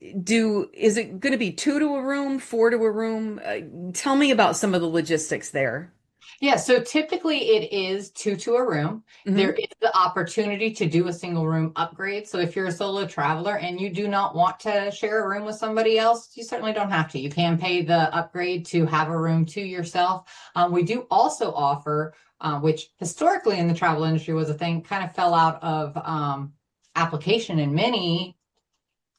is it going to be 2 to a room, 4 to a room? Tell me about some of the logistics there. Yeah, so typically it is 2 to a room. Mhm. There is the opportunity to do a single room upgrade. So if you're a solo traveler and you do not want to share a room with somebody else, you certainly don't have to. You can pay the upgrade to have a room to yourself. We do also offer, which historically in the travel industry was a thing, kind of fell out of application in many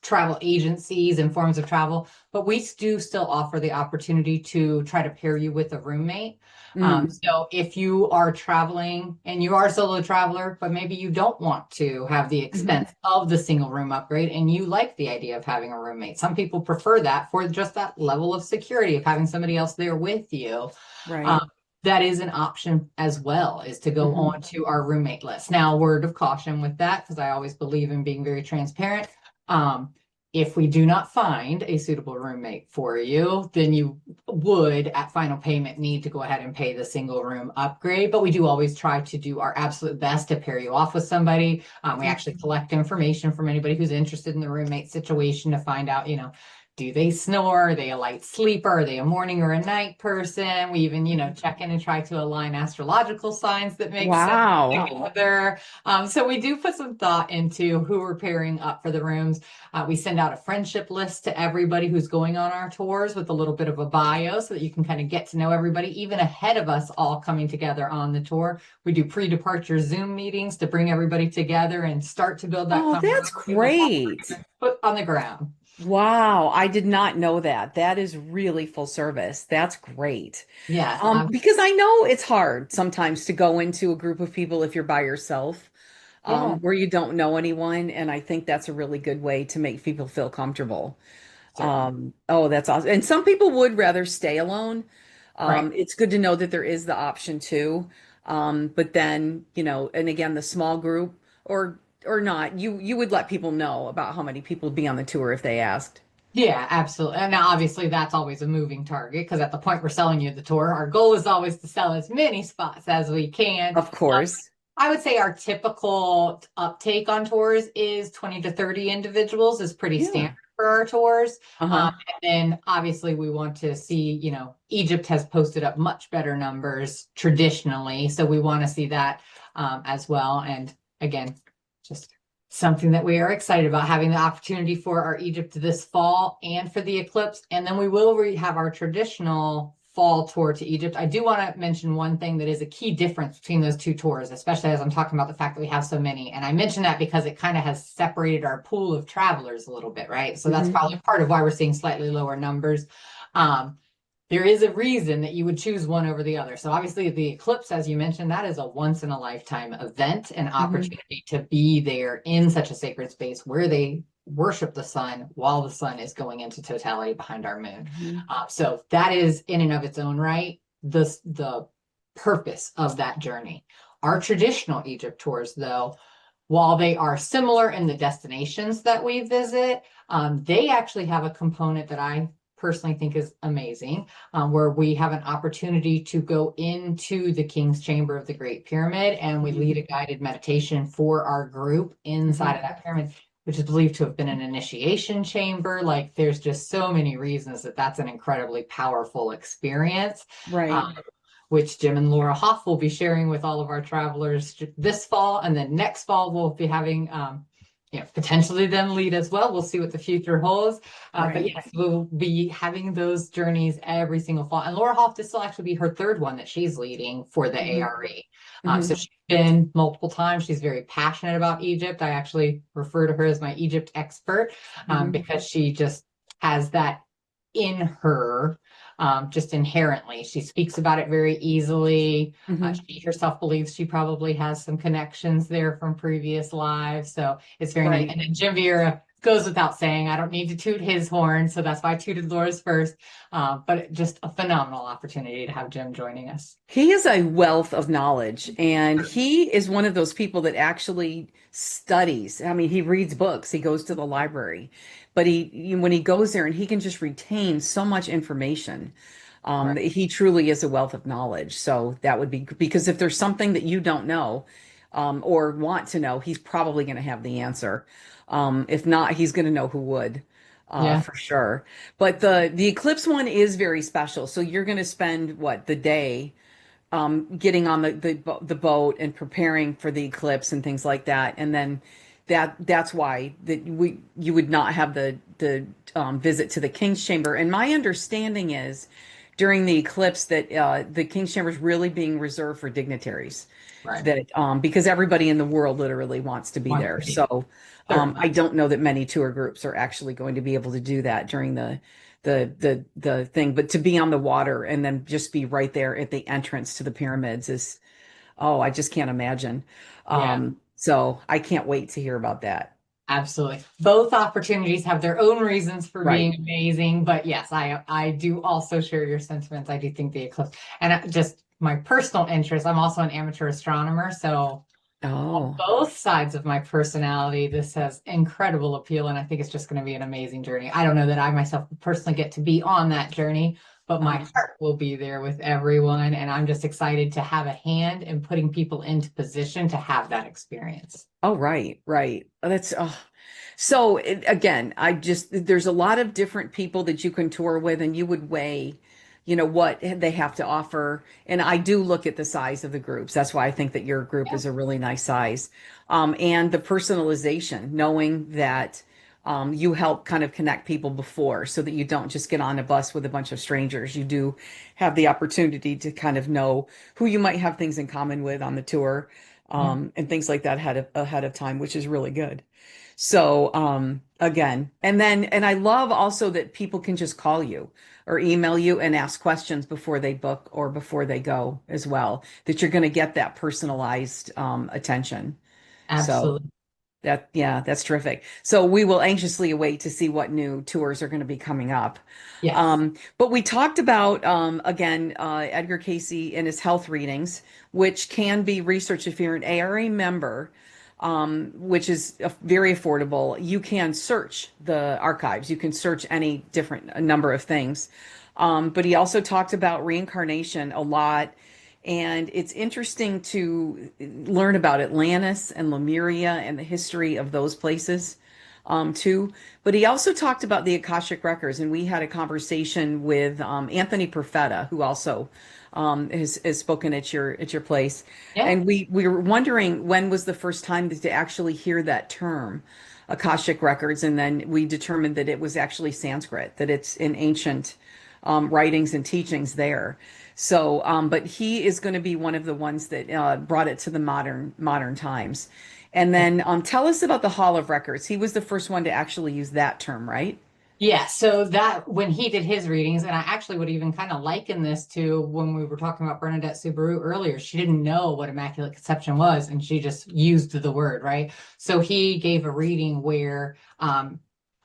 travel agencies and forms of travel, but we do still offer the opportunity to try to pair you with a roommate. So if you are traveling and you are a solo traveler, but maybe you don't want to have the expense of the single room upgrade and you like the idea of having a roommate. Some people prefer that for just that level of security of having somebody else there with you. Right. that is an option as well, is to go on to our roommate list. Now, word of caution with that, because I always believe in being very transparent. If we do not find a suitable roommate for you, then you would, at final payment, need to go ahead and pay the single room upgrade. But we do always try to do our absolute best to pair you off with somebody. We actually collect information from anybody who's interested in the roommate situation to find out, do they snore? Are they a light sleeper? Are they a morning or a night person? We even, check in and try to align astrological signs that make sense Wow. together. So we do put some thought into who we're pairing up for the rooms. We send out a friendship list to everybody who's going on our tours with a little bit of a bio so that you can kind of get to know everybody, even ahead of us all coming together on the tour. We do pre-departure Zoom meetings to bring everybody together and start to build that Oh, that's great. foot on the ground. Wow, I did not know that. That is really full service. That's great. Yes. Because I know it's hard sometimes to go into a group of people if you're by yourself, Yeah. where you don't know anyone, and I think that's a really good way to make people feel comfortable. Certainly. Oh, that's awesome. And some people would rather stay alone. Right. It's good to know that there is the option too. But then, and again, the small group or not, you would let people know about how many people would be on the tour if they asked. Yeah, absolutely. And now obviously that's always a moving target because at the point we're selling you the tour, our goal is always to sell as many spots as we can. Of course. I would say our typical uptake on tours is 20 to 30 individuals is pretty Yeah. standard for our tours. Uh-huh. And then obviously we want to see, Egypt has posted up much better numbers traditionally. So we want to see that as well. And again, just something that we are excited about, having the opportunity for our Egypt this fall and for the eclipse. And then we will have our traditional fall tour to Egypt. I do want to mention one thing that is a key difference between those two tours, especially as I'm talking about the fact that we have so many. And I mention that because it kind of has separated our pool of travelers a little bit, right? So that's probably part of why we're seeing slightly lower numbers. There is a reason that you would choose one over the other. So obviously the eclipse, as you mentioned, that is a once in a lifetime event, an opportunity to be there in such a sacred space where they worship the sun while the sun is going into totality behind our moon. So that is in and of its own right, the purpose of that journey. Our traditional Egypt tours, though, while they are similar in the destinations that we visit, they actually have a component that I personally think is amazing, where we have an opportunity to go into the King's Chamber of the Great Pyramid and we lead a guided meditation for our group inside of that pyramid, which is believed to have been an initiation chamber. Like there's just so many reasons that that's an incredibly powerful experience. Right. Which Jim and Laura Hoff will be sharing with all of our travelers this fall. And then next fall, we'll be having, potentially them lead as well. We'll see what the future holds. But yes, we'll be having those journeys every single fall. And Laura Hoff, this will actually be her third one that she's leading for the A.R.E. So she's been multiple times. She's very passionate about Egypt. I actually refer to her as my Egypt expert because she just has that in her. Just inherently. She speaks about it very easily. She herself believes she probably has some connections there from previous lives. So it's very nice. And then Jim Vieira goes without saying, I don't need to toot his horn. So that's why I tooted Laura's first. But just a phenomenal opportunity to have Jim joining us. He is a wealth of knowledge, and he is one of those people that actually studies. I mean, he reads books, he goes to the library, but when he goes there and he can just retain so much information. He truly is a wealth of knowledge. So that would be because if there's something that you don't know, or want to know, he's probably going to have the answer. If not, he's going to know who would. For sure. But the eclipse one is very special. So you're going to spend the day getting on the boat and preparing for the eclipse and things like that. And then that's why you would not have the visit to the King's Chamber. And my understanding is during the eclipse that the King's Chamber is really being reserved for dignitaries. Right. That because everybody in the world literally wants to be there. So I don't know that many tour groups are actually going to be able to do that during the thing, but to be on the water and then just be right there at the entrance to the pyramids is, I just can't imagine. So I can't wait to hear about that. Absolutely. Both opportunities have their own reasons for being amazing. But yes, I do also share your sentiments. I do think the eclipse, and just my personal interest, I'm also an amateur astronomer, so on Oh, both sides of my personality, this has incredible appeal, and I think it's just going to be an amazing journey. I don't know that I myself personally get to be on that journey, but my uh, heart will be there with everyone, and I'm just excited to have a hand in putting people into position to have that experience. oh, right, right. Oh, that's so again, there's a lot of different people that you can tour with, and you would weigh, what they have to offer. And I do look at the size of the groups. That's why I think that your group Yeah. is a really nice size. And the personalization, knowing that you help kind of connect people before so that you don't just get on a bus with a bunch of strangers. You do have the opportunity to kind of know who you might have things in common with on the tour, Yeah. and things like that ahead of time, which is really good. So, again, and I love also that people can just call you or email you and ask questions before they book or before they go as well, that you're going to get that personalized, attention. So Absolutely. yeah, that's terrific. So we will anxiously await to see what new tours are going to be coming up. Yes. But we talked about, again, Edgar Cayce and his health readings, which can be researched if you're an A.R.E member, which is very affordable. You can search the archives. You can search any different a number of things. But he also talked about reincarnation a lot. And it's interesting to learn about Atlantis and Lemuria and the history of those places, too. But he also talked about the Akashic Records, and we had a conversation with Anthony Perfetta, who also has spoken at your place. Yeah. And we were wondering when was the first time to actually hear that term, Akashic Records, and then we determined that it was actually Sanskrit, that it's in ancient writings and teachings there. So, but he is going to be one of the ones that brought it to the modern times. And then tell us about the Hall of Records. He was the first one to actually use that term, right? Yeah, so that when he did his readings, and I actually would even kind of liken this to when we were talking about Bernadette Subaru earlier. She didn't know what Immaculate Conception was, and she just used the word, right? So he gave a reading where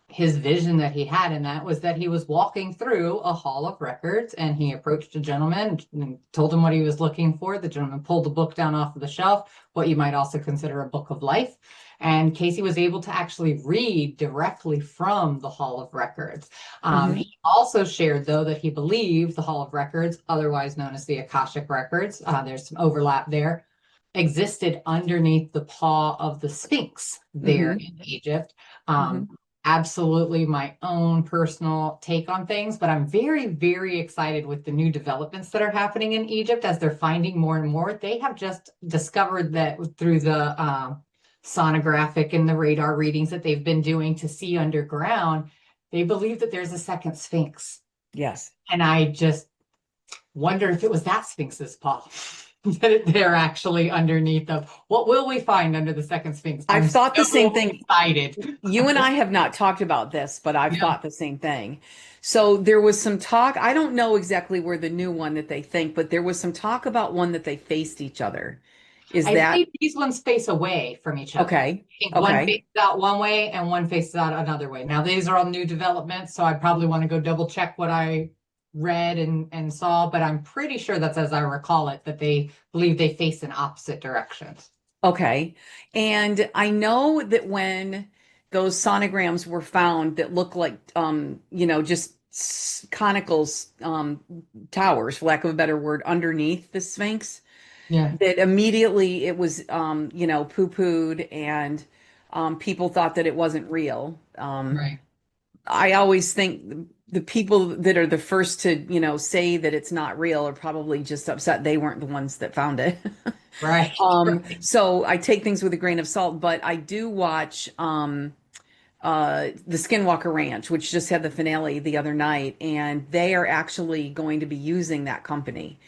his vision that he had in that was that he was walking through a hall of records and he approached a gentleman and told him what he was looking for. The gentleman pulled the book down off of the shelf, what you might also consider a book of life. And Cayce was able to actually read directly from the Hall of Records. Hmm. He also shared, though, that he believed the Hall of Records, otherwise known as the Akashic Records, there's some overlap there, existed underneath the paw of the Sphinx there Hmm. in Egypt. Hmm. Absolutely my own personal take on things, but I'm very, very excited with the new developments that are happening in Egypt as they're finding more and more. They have just discovered that through the sonographic and the radar readings that they've been doing to see underground, they believe that there's a second Sphinx. Yes. And I just wonder if it was that Sphinx's paw that they're actually underneath of. What will we find under the second Sphinx? I've I'm thought the same so thing. excited. You and I have not talked about this, but I've Yeah. thought the same thing. So there was some talk. I don't know exactly where the new one that they think, but there was some talk about one that they faced each other. Is I that believe these ones face away from each other. okay? I think one Okay. faces out one way and one faces out another way. Now, these are all new developments, so I probably want to go double check what I read and saw, but I'm pretty sure that's as I recall it, that they believe they face in opposite directions. Okay. And I know that when those sonograms were found that look like, just conical towers, for lack of a better word, underneath the Sphinx, Yeah, that immediately it was, poo-pooed, and people thought that it wasn't real. right, I always think the people that are the first to, say that it's not real are probably just upset they weren't the ones that found it. right, right. So I take things with a grain of salt, but I do watch the Skinwalker Ranch, which just had the finale the other night, and they are actually going to be using that company.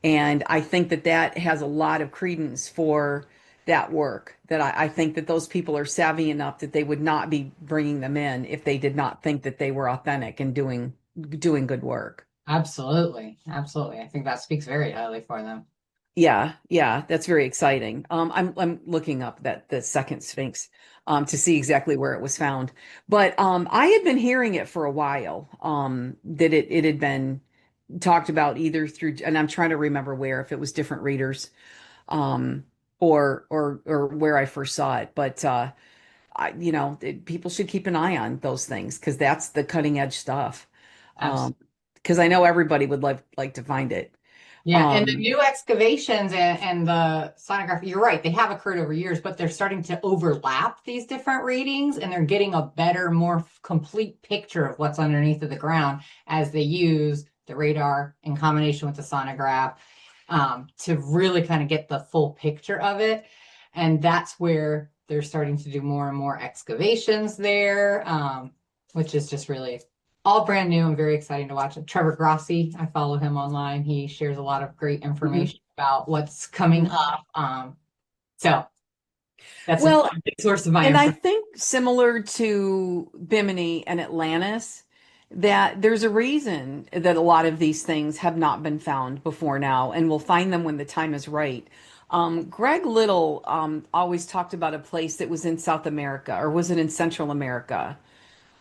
And I think that that has a lot of credence for that work. That I think that those people are savvy enough that they would not be bringing them in if they did not think that they were authentic and doing good work. Absolutely, absolutely. I think that speaks very highly for them. Yeah, yeah, that's very exciting. I'm looking up that the second Sphinx to see exactly where it was found. But I had been hearing it for a while, that it had been talked about either through, and I'm trying to remember where, if it was different readers, um, or where I first saw it. But people should keep an eye on those things because that's the cutting edge stuff. Absolutely. Because I know everybody would like to find it. Yeah, and the Um, new excavations and the sonography, you're right, they have occurred over years, but they're starting to overlap these different readings and they're getting a better, more complete picture of what's underneath of the ground as they use the radar in combination with the sonograph to really kind of get the full picture of it. And that's where they're starting to do more and more excavations there, which is just really all brand new and very exciting to watch. Trevor Grossi, I follow him online. He shares a lot of great mhm, information about what's coming mhm. up. So that's a Well, big source of my and I information. think similar to Bimini and Atlantis, that there's a reason that a lot of these things have not been found before now, and we'll find them when the time is right. Greg Little always talked about a place that was in South America, or was it in Central America,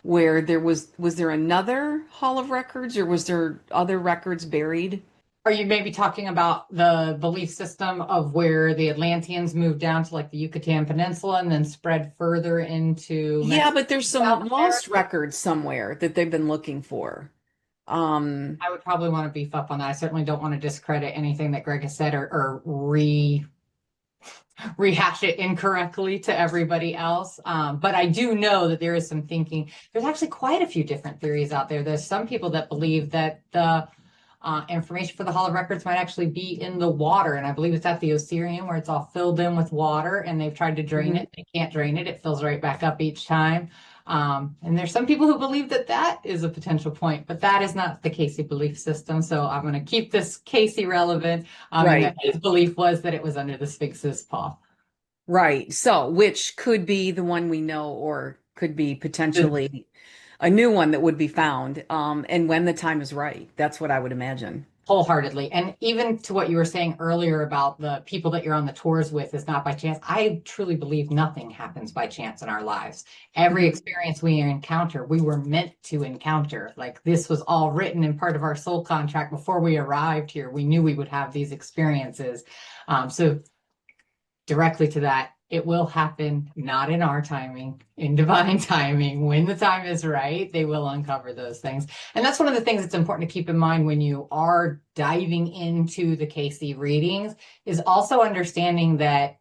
where was there another Hall of Records, or was there other records buried? Are you maybe talking about the belief system of where the Atlanteans moved down to like the Yucatan Peninsula and then spread further into Yeah, Mexico, but there's South some lost America? records somewhere that they've been looking for. Um, I would probably want to beef up on that. I certainly don't want to discredit anything that Greg has said or rehash it incorrectly to everybody else. But I do know that there is some thinking. There's actually quite a few different theories out there. There's some people that believe that the information for the Hall of Records might actually be in the water. And I believe it's at the Osirian where it's all filled in with water and they've tried to drain mhm. it. They can't drain it. It fills right back up each time. And there's some people who believe that that is a potential point, but that is not the Cayce belief system. So I'm going to keep this Cayce relevant, in that Right. his belief was that it was under the Sphinx's paw. Right. So, which could be the one we know, or could be The potentially a new one that would be found. And when the time is right, that's what I would imagine. Wholeheartedly. And even to what you were saying earlier about the people that you're on the tours with is not by chance. I truly believe nothing happens by chance in our lives. Every Mhm. experience we encounter, we were meant to encounter. Like this was all written in part of our soul contract before we arrived here. We knew we would have these experiences. So directly to that, it will happen not in our timing, in divine timing. When the time is right, they will uncover those things. And that's one of the things that's important to keep in mind when you are diving into the Cayce readings, is also understanding that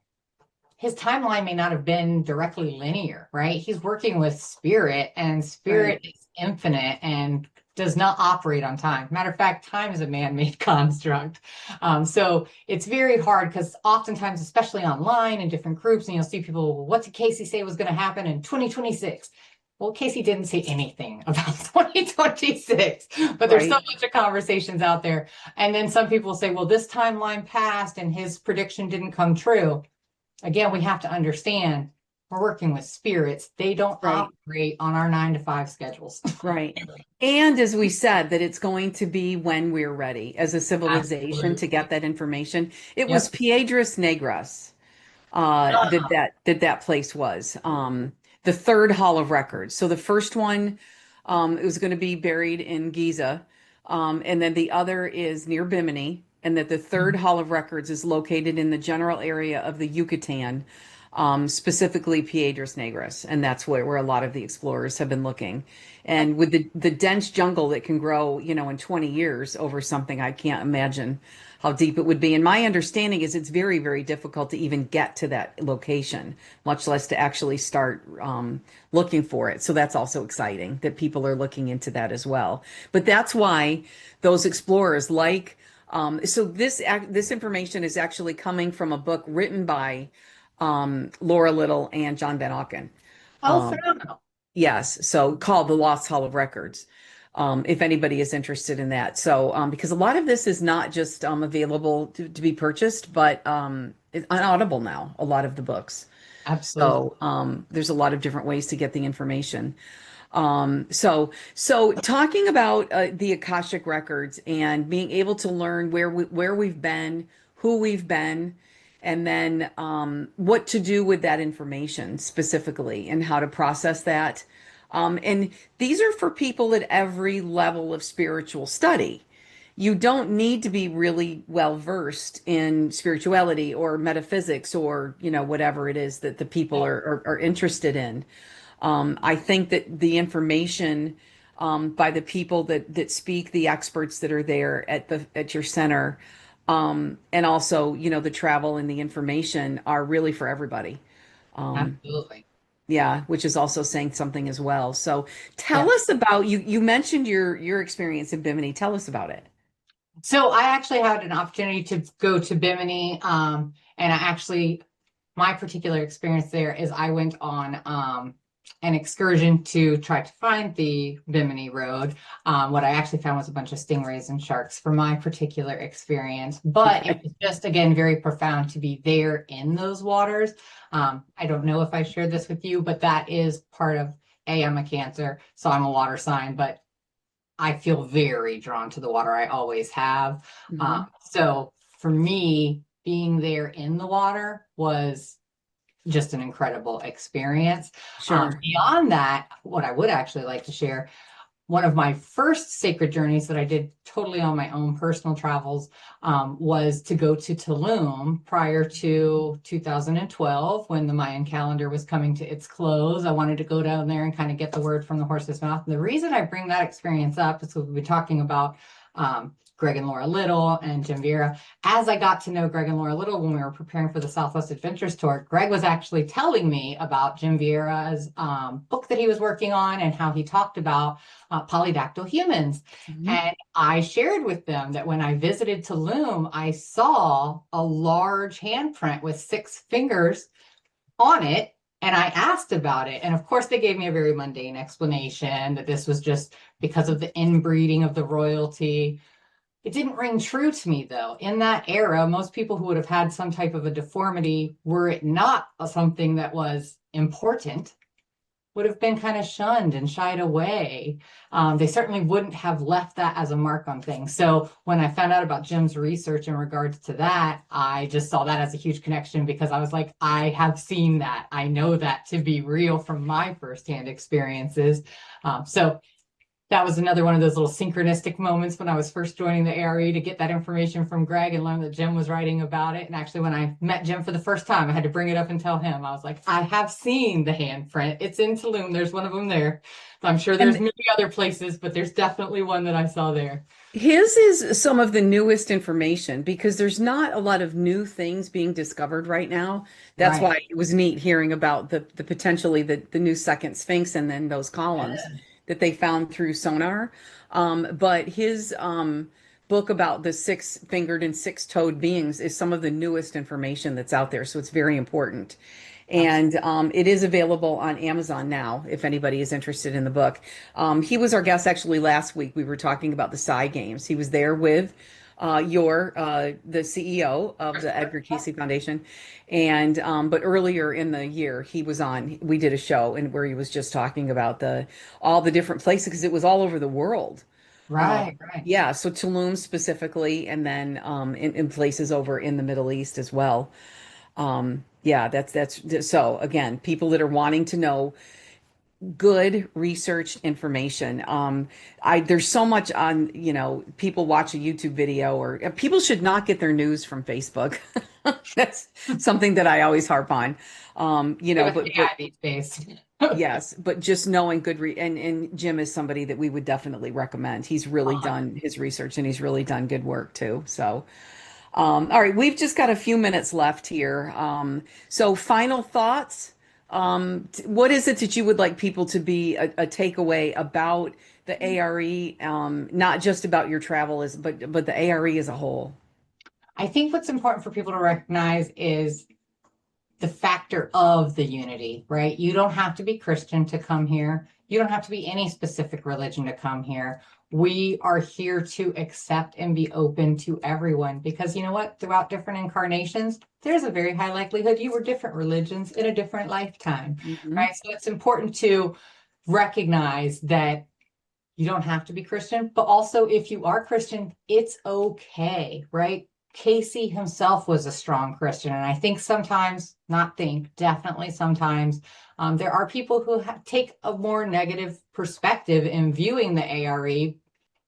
his timeline may not have been directly linear, right? He's working with spirit, and Right. spirit is infinite and does not operate on time. Matter of fact, time is a man-made construct. So it's very hard because oftentimes, especially online in different groups, and you'll see people, well, what did Cayce say was going to happen in 2026? Well, Cayce didn't say anything about 2026, but there's so Right. much of conversations out there. And then some people say, well, this timeline passed and his prediction didn't come true. Again, we have to understand we're working with spirits. They don't Right. operate on our 9 to 5 schedules. Right. And as we said, that it's going to be when we're ready as a civilization to get Absolutely. that information. It was Yep. Piedras Negras. That place was the third Hall of Records. So the first one, it was going to be buried in Giza, and then the other is near Bimini, and that the third Hall of Records is located in the general area of the Yucatan, specifically Piedras Negras, and that's where a lot of the explorers have been looking. And with the dense jungle that can grow, in 20 years over something, I can't imagine how deep it would be. And my understanding is it's very, very difficult to even get to that location, much less to actually start looking for it. So that's also exciting that people are looking into that as well. But that's why those explorers so this information is actually coming from a book written by Laura Little and John Van Auken. Oh, phenomenal. Yes, so called the Lost Hall of Records, if anybody is interested in that. So, because a lot of this is not just available to be purchased, but it's on Audible now, a lot of the books. Absolutely. So, there's a lot of different ways to get the information. So talking about the Akashic records and being able to learn where we've been, who we've been, and then what to do with that information specifically and how to process that. And these are for people at every level of spiritual study. you don't need to be really well versed in spirituality or metaphysics or, whatever it is that the people are interested in. I think that the information by the people that speak, the experts that are there at your center, and also, the travel and the information are really for everybody. Um, Absolutely. yeah, which is also saying something as well. So tell Yeah. us about you. You mentioned your experience in Bimini. Tell us about it. So I actually had an opportunity to go to Bimini, and my particular experience there is I went on an excursion to try to find the Bimini Road. What I actually found was a bunch of stingrays and sharks for my particular experience, but it Okay. was just, again, very profound to be there in those waters. I don't know if I shared this with you, but that is part of, I'm a Cancer, so I'm a water sign, but I feel very drawn to the water. I always have. Hmm. So for me, being there in the water was just an incredible experience. Sure. Beyond that, what I would actually like to share, one of my first sacred journeys that I did totally on my own personal travels was to go to Tulum prior to 2012 when the Mayan calendar was coming to its close. I wanted to go down there and kind of get the word from the horse's mouth. And the reason I bring that experience up is because we've been talking about Greg and Laura Little and Jim Vieira. As I got to know Greg and Laura Little when we were preparing for the Southwest Adventures Tour, Greg was actually telling me about Jim Vieira's book that he was working on and how he talked about polydactyl humans. Hmm. And I shared with them that when I visited Tulum, I saw a large handprint with 6 fingers on it. And I asked about it. And of course, they gave me a very mundane explanation that this was just because of the inbreeding of the royalty. It didn't ring true to me, though. In that era, most people who would have had some type of a deformity, were it not something that was important, would have been kind of shunned and shied away. They certainly wouldn't have left that as a mark on things. So when I found out about Jim's research in regards to that, I just saw that as a huge connection because I was like, I have seen that. I know that to be real from my firsthand experiences. So that was another one of those little synchronistic moments when I was first joining the A.R.E. to get that information from Greg and learn that Jim was writing about it. And actually, when I met Jim for the first time, I had to bring it up and tell him. I was like, I have seen the handprint. It's in Tulum. There's one of them there. I'm sure there's And many other places, but there's definitely one that I saw there. his is some of the newest information because there's not a lot of new things being discovered right now. That's Right. why it was neat hearing about the potentially the new second Sphinx and then those columns that they found through sonar. But his book about the six-fingered and six-toed beings is some of the newest information that's out there. So it's very important. And it is available on Amazon now if anybody is interested in the book. He was our guest actually last week. We were talking about the Psy Games. He was there with the CEO of the Edgar Cayce Foundation. And but earlier in the year, he was on. We did a show and where he was just talking about the all the different places because it was all over the world. Right. Right. Yeah, so Tulum specifically, and then in places over in the Middle East as well. Yeah, that's so again, people that are wanting to know good research information. There's so much on, people watch a YouTube video or people should not get their news from Facebook. That's something that I always harp on. With But AI these days. yes, but just knowing good and Jim is somebody that we would definitely recommend. He's really done his research and he's really done good work too. So all right, we've just got a few minutes left here. So final thoughts. What is it that you would like people to be a takeaway about the A.R.E., not just about your travel, but the A.R.E. as a whole? I think what's important for people to recognize is the factor of the unity, right? You don't have to be Christian to come here. You don't have to be any specific religion to come here. We are here to accept and be open to everyone because you know what? Throughout different incarnations, there's a very high likelihood you were different religions in a different lifetime, Hmm. right? So it's important to recognize that you don't have to be Christian, but also if you are Christian, it's okay, right? Cayce himself was a strong Christian. And I think sometimes, not think, definitely sometimes, there are people who take a more negative perspective in viewing the A.R.E.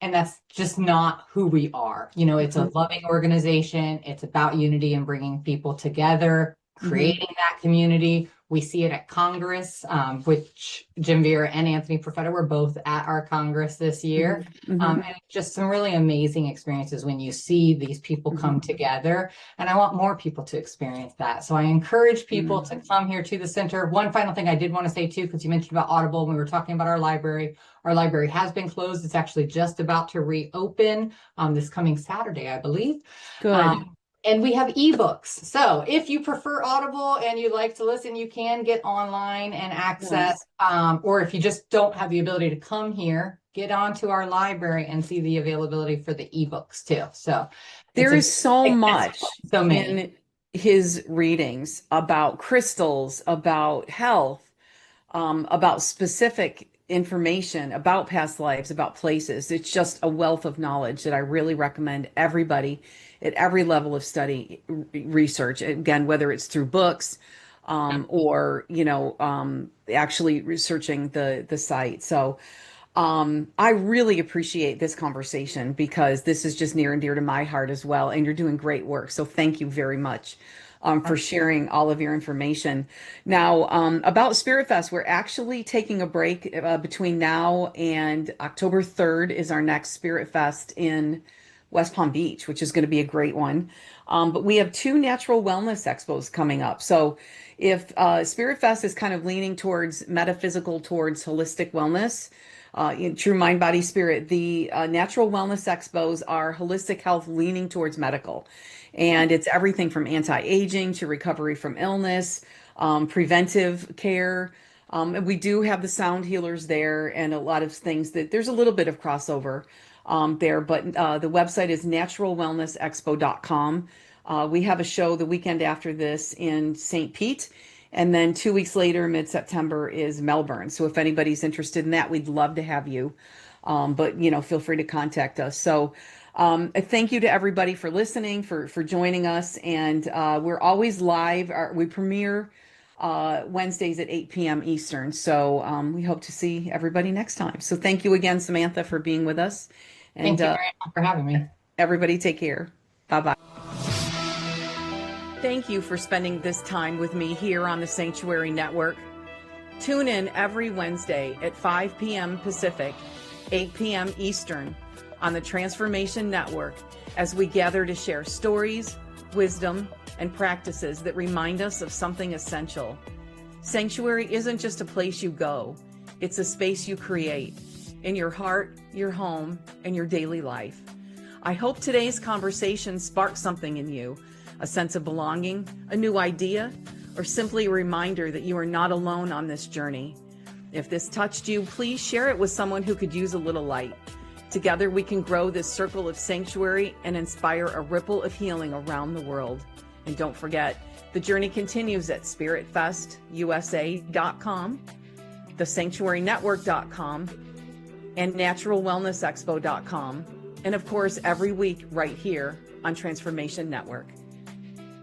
And that's just not who we are. You know, it's a loving organization. It's about unity and bringing people together, creating that community. We see it at Congress, which Jim Vera and Anthony Profeta were both at our Congress this year. And just some really amazing experiences when you see these people come together. And I want more people to experience that. So I encourage people to come here to the center. One final thing I did want to say too, because you mentioned about Audible when we were talking about our library. Our library has been closed. It's actually just about to reopen this coming Saturday, I believe. Good. And we have ebooks. So if you prefer Audible and you like to listen, you can get online and access. Or if you just don't have the ability to come here, get onto our library and see the availability for the ebooks too. So there is so much so many in his readings about crystals, about health, about specific information about past lives, about places. It's just a wealth of knowledge that I really recommend everybody at every level of study research. Again, whether it's through books or actually researching the site. So I really appreciate this conversation because this is just near and dear to my heart as well. And you're doing great work. So thank you very much for sharing all of your information. Now, about Spirit Fest, we're actually taking a break between now and October 3rd is our next Spirit Fest in West Palm Beach, which is going to be a great one. But we have two natural wellness expos coming up. So if Spirit Fest is kind of leaning towards metaphysical, towards holistic wellness, in true mind, body, spirit, the natural wellness expos are holistic health leaning towards medical. And it's everything from anti-aging to recovery from illness, preventive care. And we do have the sound healers there and a lot of things that there's a little bit of crossover there, but the website is naturalwellnessexpo.com. We have a show the weekend after this in St. Pete. And then 2 weeks later, mid-September, is Melbourne. So if anybody's interested in that, we'd love to have you. But, feel free to contact us. So thank you to everybody for listening, for joining us. And we're always live. We premiere Wednesdays at 8 p.m. Eastern. So we hope to see everybody next time. So thank you again, Samantha, for being with us. And thank you very much for having me. Everybody take care. Bye-bye. Thank you for spending this time with me here on the Sanctuary Network. Tune in every Wednesday at 5 p.m. Pacific, 8 p.m. Eastern on the Transformation Network as we gather to share stories, wisdom, and practices that remind us of something essential. Sanctuary isn't just a place you go. It's a space you create in your heart, your home, and your daily life. I hope today's conversation sparks something in you, a sense of belonging, a new idea, or simply a reminder that you are not alone on this journey. If this touched you, please share it with someone who could use a little light. Together, we can grow this circle of sanctuary and inspire a ripple of healing around the world. And don't forget, the journey continues at spiritfestusa.com, thesanctuarynetwork.com, and naturalwellnessexpo.com. And of course, every week right here on Transformation Network.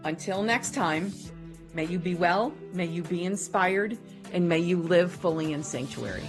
Until next time, may you be well, may you be inspired, and may you live fully in sanctuary.